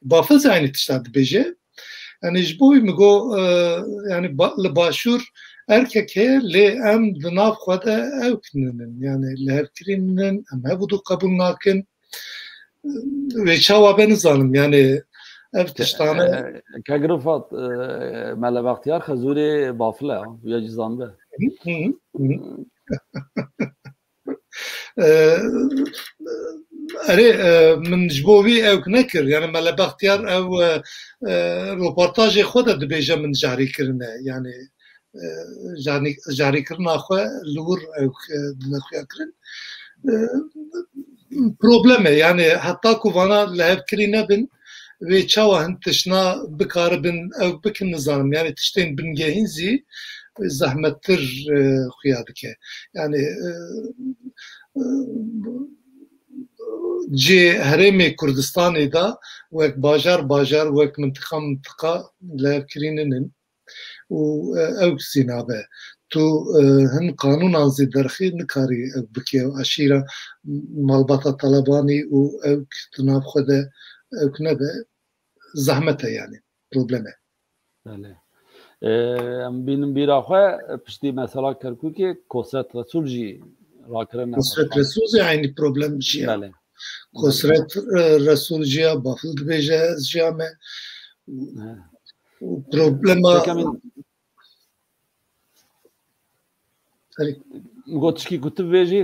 bafil zanî tişta dibêje yani ji bo wî min got yani li başûr erkek le em dinav xwede ew kinin yani li hevkirînin em hevû qebûl nakin vê çawa ben nizanim yani ev tiştane kegirfat mele Bextiyar xezûrê bafil e ya cîzan be erê min ji bo wî ew nekir yani mele Bextiyar ew rûportajê xwe de dibêje min carî kirine yani jarîkirina xwe li wir ew dinexuya kirin problem e yani heta ku vana li hevkirî nebin vê çawa hin tişna bikaribin ew bikin nizanim yani tiştên bingehîn zî zehmettir xuya dike yani cê Herêmê Kurdistanê da wek bajar wek mintika li hevkirînin û ew sînabe tu hin qanûnan zê derxî nikarî ew bike eşîra malbata Talebanî û ew di nav xwe de ew nebe zehmet e yani problem e بینم بیرا خو پشتی مثلا کرکوکی کسرت رسول جی راکرن کسرت رسول aynı problem جیا بله کسرت رسول جیا بافلد بیجه جیا me problema گوتشکی کتب بیجی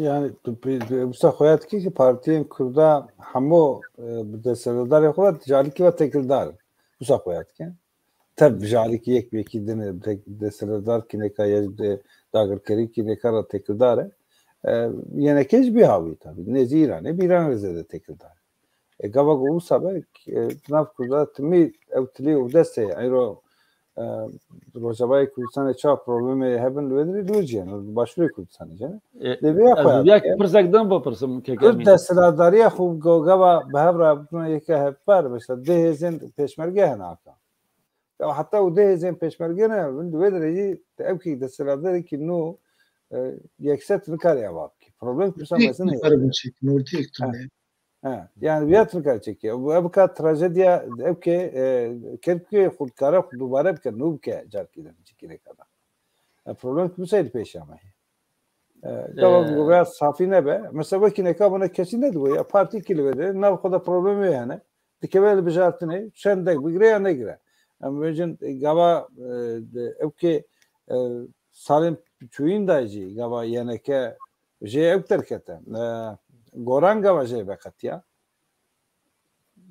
yani bu خویات کی partiyen Kurda hamu deserdar خود جالکی و تکردار bu خویات ki tabi جالکی یک به کی دنه deserdar ki ne ka yaj dagır keri ki ne kara tekردار yani keş bir havi tabi ne zirane bir an rezede tekردار gava bu sabah nav Kurda timi evtli u deste ayro Rojavay Kurdistan'e çok problemi hebben lüvedri lüciyen başlıyor Kurdistan'e canım. Deviye koyar. Ya pırsakdan bu pırsım Kurd destradariye xub gava behavra buna yeke hep var mesela dehezin peşmerge henaka. Hatta o dehezin peşmerge ne lüvedri evki destradari ki no yekset nikariye var ki problem kusamasın ne? Yani bir tırkar çekiyor. Bu kadar trajediya evke kerkü xudkara dubare bke nubke carkiden çekire kadar. Problem kusaydı peş ama. Gava veya safine be. Mesela vakine kabına kesin ne diyor ya parti kilvede nav kadar problemi yani. Dikevel bijartını sen de bir gire ne gire. Ama bugün gava evke salim çuyun dayıcı gava yeneke je evterkete. Goranga var şey bekat ya.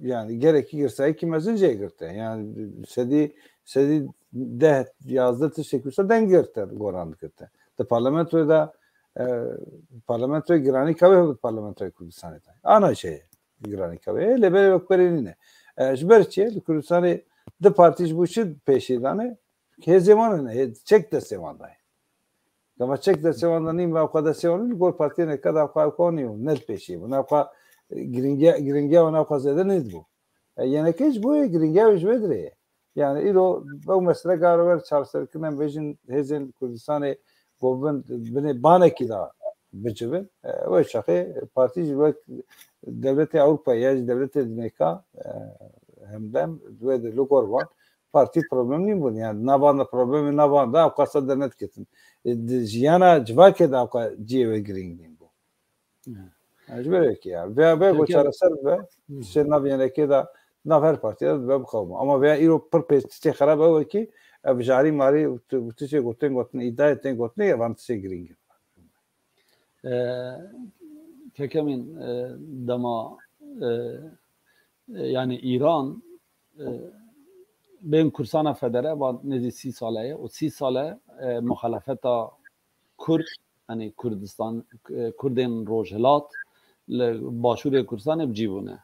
Yani gerekli girse kimezin girte. Yani sedi de yazdı teşekkürse den girte Goran girte. De parlamentoda parlamentoya girani kavga parlamentoya Kürdistan'da. Ana şey girani kavga. Lebele bakperini. Jberçi Kürdistan'ı de partiş bu için peşidane hezemanı ne çek de sevanda. Ama çek de sevanda nim ve o kadar sevanın gol partiye ne kadar kavkoniyor net peşi. Buna ka giringe ona kazeden ne bu? Yani keç bu giringe ücvedre. Yani ilo bu mesele garaver çalışırken vejin hezen Kürdistan'ı govern beni baneki da biçibe. O şakı partici ve devleti Avrupa ya devleti Amerika hemden ve lokor var. Parti problemi bu yani navanda problemi navanda avkasa denet ketin. Jiyana civake da avka cive giringin bu. Acaba ki ya ve bu çaresel ve şey naviyeneke da naver partiye ve bu kavma ama veya iro perpesti xarab o ki avjari mari utçe goten iddia eten goten avantse giringin. Kekemin dama yani İran ben Kursana Federe var nezi 30 sale o 30 sale muhalefeta Kurd yani Kurdistan Kurdin Rojhelat başure Kursan bcibune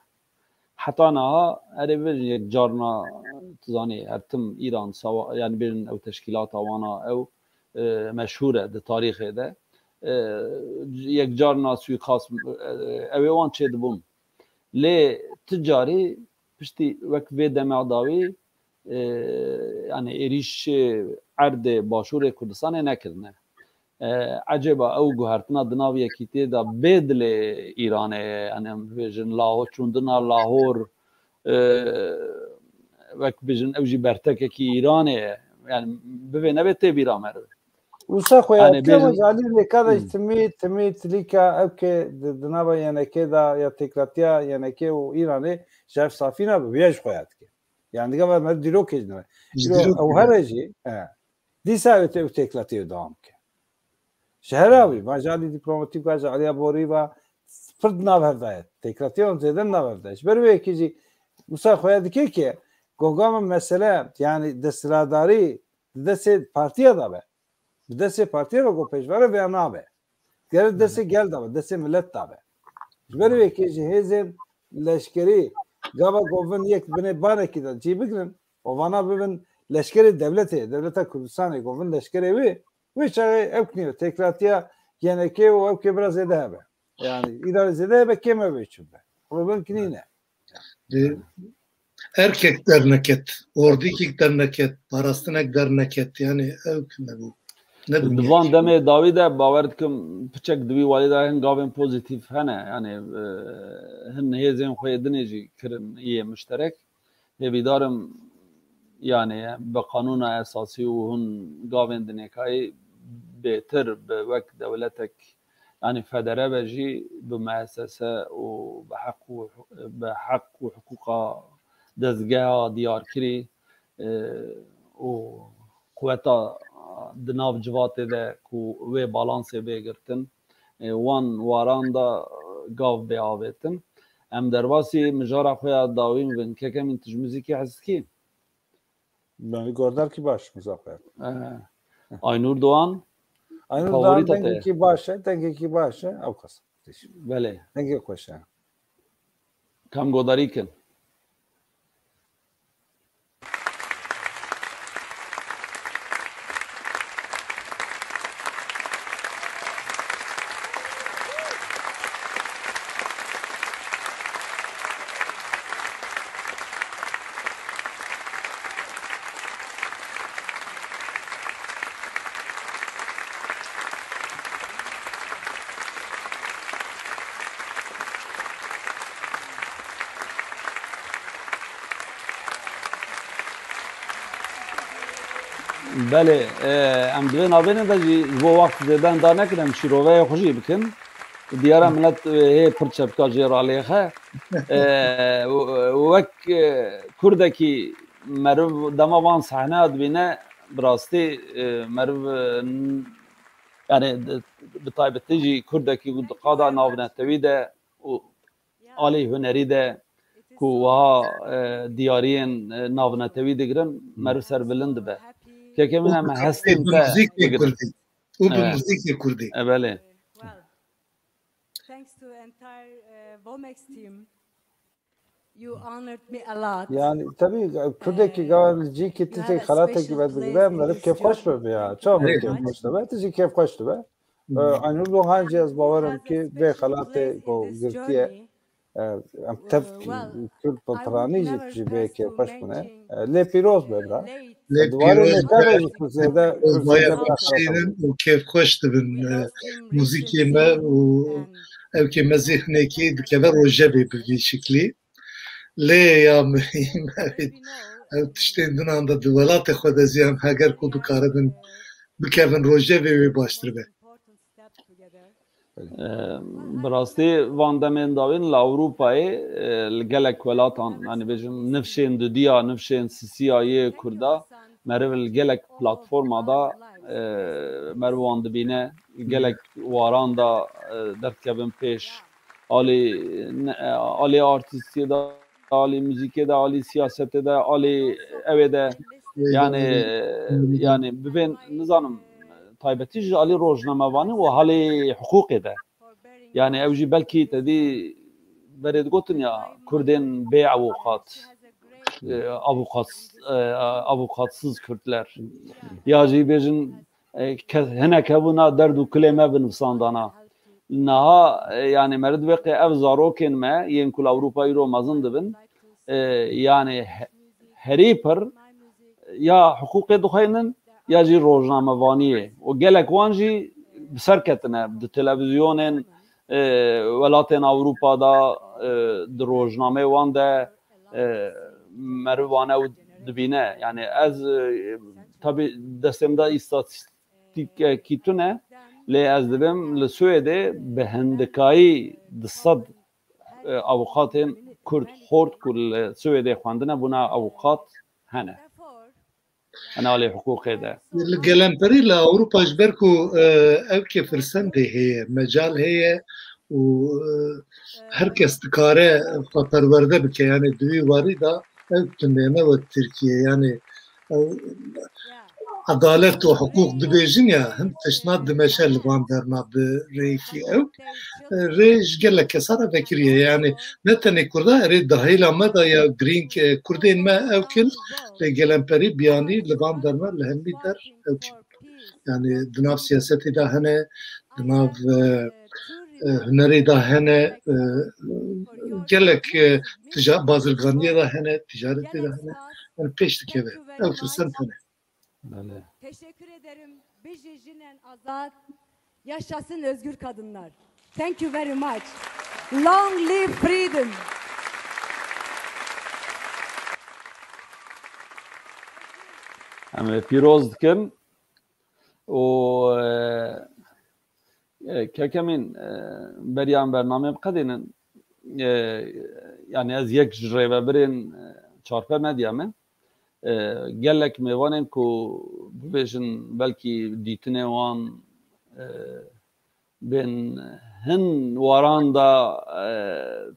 hatta naha erever yek carna tuzani ertim İran yani bir ev teşkilat avana ev meşhure de tarihi de yek carna suikast evan çedbum le ticari pişti vekve demadavi yani eriş erde başure Kurdistan nekirne acaba ew guhertina dinavye kîtê da bêdilê Îranê yani bêjin Lahor çûndina Lahor wek bêjin ew jî bertekekî Îranê yani bivê nebe tê bîra me Usa xoya kema jalî nekada timî tilîka ew ke di nava yenekê da ya tekratiya yenekê û Îranê ji ev safîna bibe ji xoya dike yani diga me dîrokê ji ne ew here jî dîsa ew tekratiya dawam ke شهراوي ما جالي دبلوماتيك عليها بوريبا فرد نافردايت تكراتيون زيدن نافردايش بروي كيجي مسا خويا دكيكي قوقام مسألة يعني دستراداري دست بارتيا دابه دست بارتيا رو بيجواره بيانابه غير دست گل دابه دست ملت دابه بروي كيجي هزن لشکری قابا قوون يك بني بانه كده جي بگرن ووانا ببن لشکری devleta Kürdistan'ı قوون لشکری وي ve çare evkniyor tekratiya yeneke o evke biraz edebe yani idare edebe keme için be problem ki ne erkekler neket ordikler neket parastınak neket yani evkme bu ne bu divan deme Davide baver dikim piçek divi valida hen gavin pozitif hene yani hen hezen xoyedineci kirin iyi müşterek ve bidarım yani be kanuna esası û hûn gavên dinêkayê bêtir bi wek dewletek yani federe be jî bi meesese û bi heq û hukûqa dezgeha diyarkirî û qweta di nav civatê de ku wê balansê bêgirtin wan waran da gav bêavêtin. Em derbasî mijara xwe ya dawî bin kekemîn tu ji muzîkê hez dikî? Ben gordar ki baş muzaffer. Aynur Doğan Aynur favorîta Doğan te dengê ki baş e, dengê ki baş e, ew qas. belê Dengê xweş e. kam godarî kin. Belê em divê navêne de jî ji bo wext zêden da nekin em şîroveyê xwe jî bikin. Diyara millet hê pir çepka jêralê xe wek Kurdekî meriv dema van sehneya dibîne bi rastî meriv yani bi taybetî jî Kurdekî qada navnetewî de û alî hunerî de ku wiha diyariyên navnetewî digirin meriv serbilind dibe. Kekemîn em hestên te digirin. û bi muzîkê Kurdî. Belê. Thanks to entire Vomex team. You honored me a lot. Yani tabii Kurdeki gavalci kitlesi halata gibi ben merhaba keyif hoş be ya. Çok keyif hoş be. Tici keyif hoş be. Aynur Doğan cihaz bavarım ki ve halata ko girtiye am tefki Kürt patrani jibe keyif hoş bune. Le piroz be bra. Le piroz da bayağı şeyden o keyif hoş dibin muzîkê me û ew kê me zihnekî dikeve roje bê bi şeklî. Lê ya ew tiştên din anda di welatê xwe de ziyan heger ku bikaribin bikevin roje vê wê baştir be. Bi rastî van demên dawîn li Ewropayê li gelek welatan yani bêjin nifşên dudiya nifşên Sîsiyayê Kurda meriv li gelek platforma da meriv wan dibîne gelek waran da derdkevin pêş alî artîstiyê de alî müzîkê de alî siyasetê de alî evê de yani bibên nizanim taybetî ji alî rojnamevanî û halê hiqûqê de yani ew jî belkî tedî berê digotin ya Kurdên bê ewqat avokatsız Kürtler ya jî bêjin hinek hebûna derd û kilê me bi nivîsandana niha yani merid veqê ev zarokên me yên ku li Ewropa îro mezin dibin yani herî pir ya hiqûqê dixwînin ya jî rojnamevaniyê û gelek wan jî bi ser ketine di televizyonên welatên Ewropa da di rojnamê wan de meriv wan ew dibîne yani ez tabii destêm de îstatîstikekî tune lê ez dibim li Swêdê bi hindikayî di sed awqatên Kurd xort ku li Swêdê xwendine bûne awqat hene hene alê hiqûqê de. Li gelemperî li Ewropa ji ber ku ev kê firsendê heye mecal heye û herkes dikare xwe perwerde bike yani di wî warî da ev tundêne we Tirkiye yani adalet û hiqûq dibêjin ya hin tişnat dimeşe li van derna bi rêyekî ew rê ji gelek kesara vekiriye yani ne tenê Kurda erê dahêla me da ya girîng Kurdên me ew kin lê gelemperî biyanî li van derna li hemî der ew kin yani di nav siyasetê de hene di nav hunerê da hene gelek bazirganiyê da hene ticaretê de hene yani pêş dikeve ew firsend hene. Teşekkür ederim. Bijijinen Azad. Yaşasın özgür kadınlar. Thank you very much. Long live freedom. em pîroz dikin û kekemîn beriyan bername biqedînin yani ez yek ji rêvebirên çarpê medya me gelek mêvanên ku bibêjin belkî dîtinê wan bên hin waran da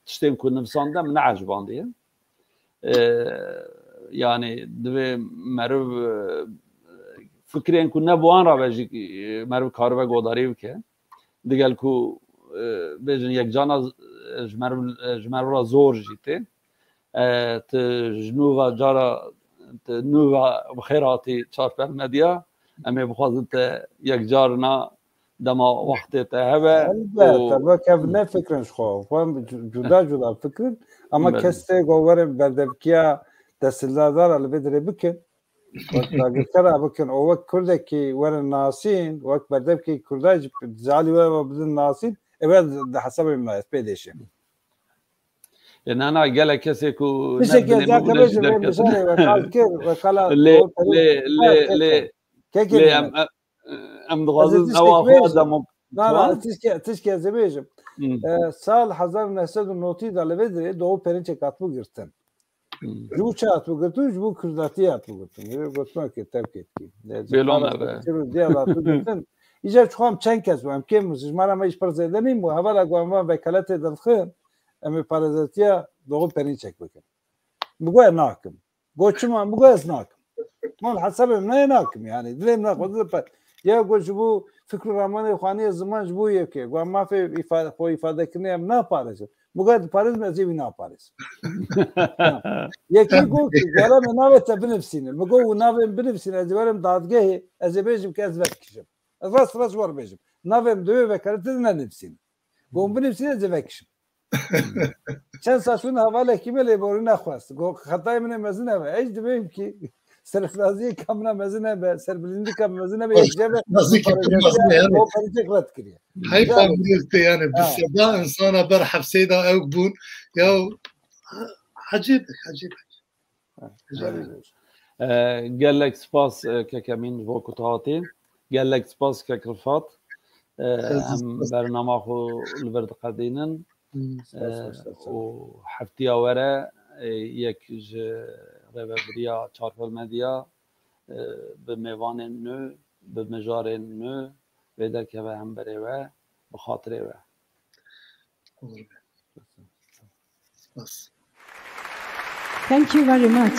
tiştên ku nivîsande min neejibandiye yani divê meriv fikrên ku ne bi wan re jî meriv karibe godarî bike digel ku bêjin yekcana ji meriv re zor jî tê tu ji nûva cara tu nûva bixêr hatî çarpêl medya em ê bixwazin te yekcarina dema wextê te hebe bak ev ne fikrin xwe xwe cuda cuda fikrin ama kestê gowerin berdevkiya destildardara li vê dirê bikin dagirkera bikin o wek Kurdekî werin nasîn wek berdevkî Kurda jî zalî we bidin nasîn ev di hesabê min ez pê dêşim nana gelek kesê ku em dixwazin ewa xwe tişkê zêbêjim sal 1990 da li vê dirê doğu perinçek hatibû girtin ji bo çi hatibû girtin ji bo Kurdatiyê hatibû girtin gotinakê tevkêtkî îcar çixwam çend kes bû em kêm jimara me ji pir zêde nîn bû hevera wan vekaletê dixin em ê parêzetiya doğu perinçek bikin bigo ez nakim goçima bigo ez nakim mal hesabê min nayê nakim yani dilê min naxwazim ya got ji bo fikr û ramanê xwaniyê ziman ji bo yekê wan mafê xwe îfadekirinê em naparêzin bigo ez diparêzim ez ê wî naparêzim yekê got gera me navê te binivîsînin bigo û navê min binivîsînin ez ê werim dadgehê ez ê bêjim ki ez vekişim ez rast werbêjim navê min divê vekaletê de nenivîsînin got min binivîsînin ez ê vekişim çend saçûn hevalekî me lêborî nexwest got xetayê min ê mezin hebe ez dibêjim ki serfiraziyê ka min mezin hebe serbilindîka min mezin hebe yekcebe perinçek ret kiriye heyfa mirî yani bi seda insana ber hefsê da ew bûn ya hecîb gelek spas kekemîn ji bo ku tu hatî gelek spas kek Rifat em bernama xwe li vir diqedînin û heftiya were yek ji rêveberiya çarpêl medya bi mêvanên nû bi mijarên nû vê derkeve hemberê we bi xatirê we Thank you very much.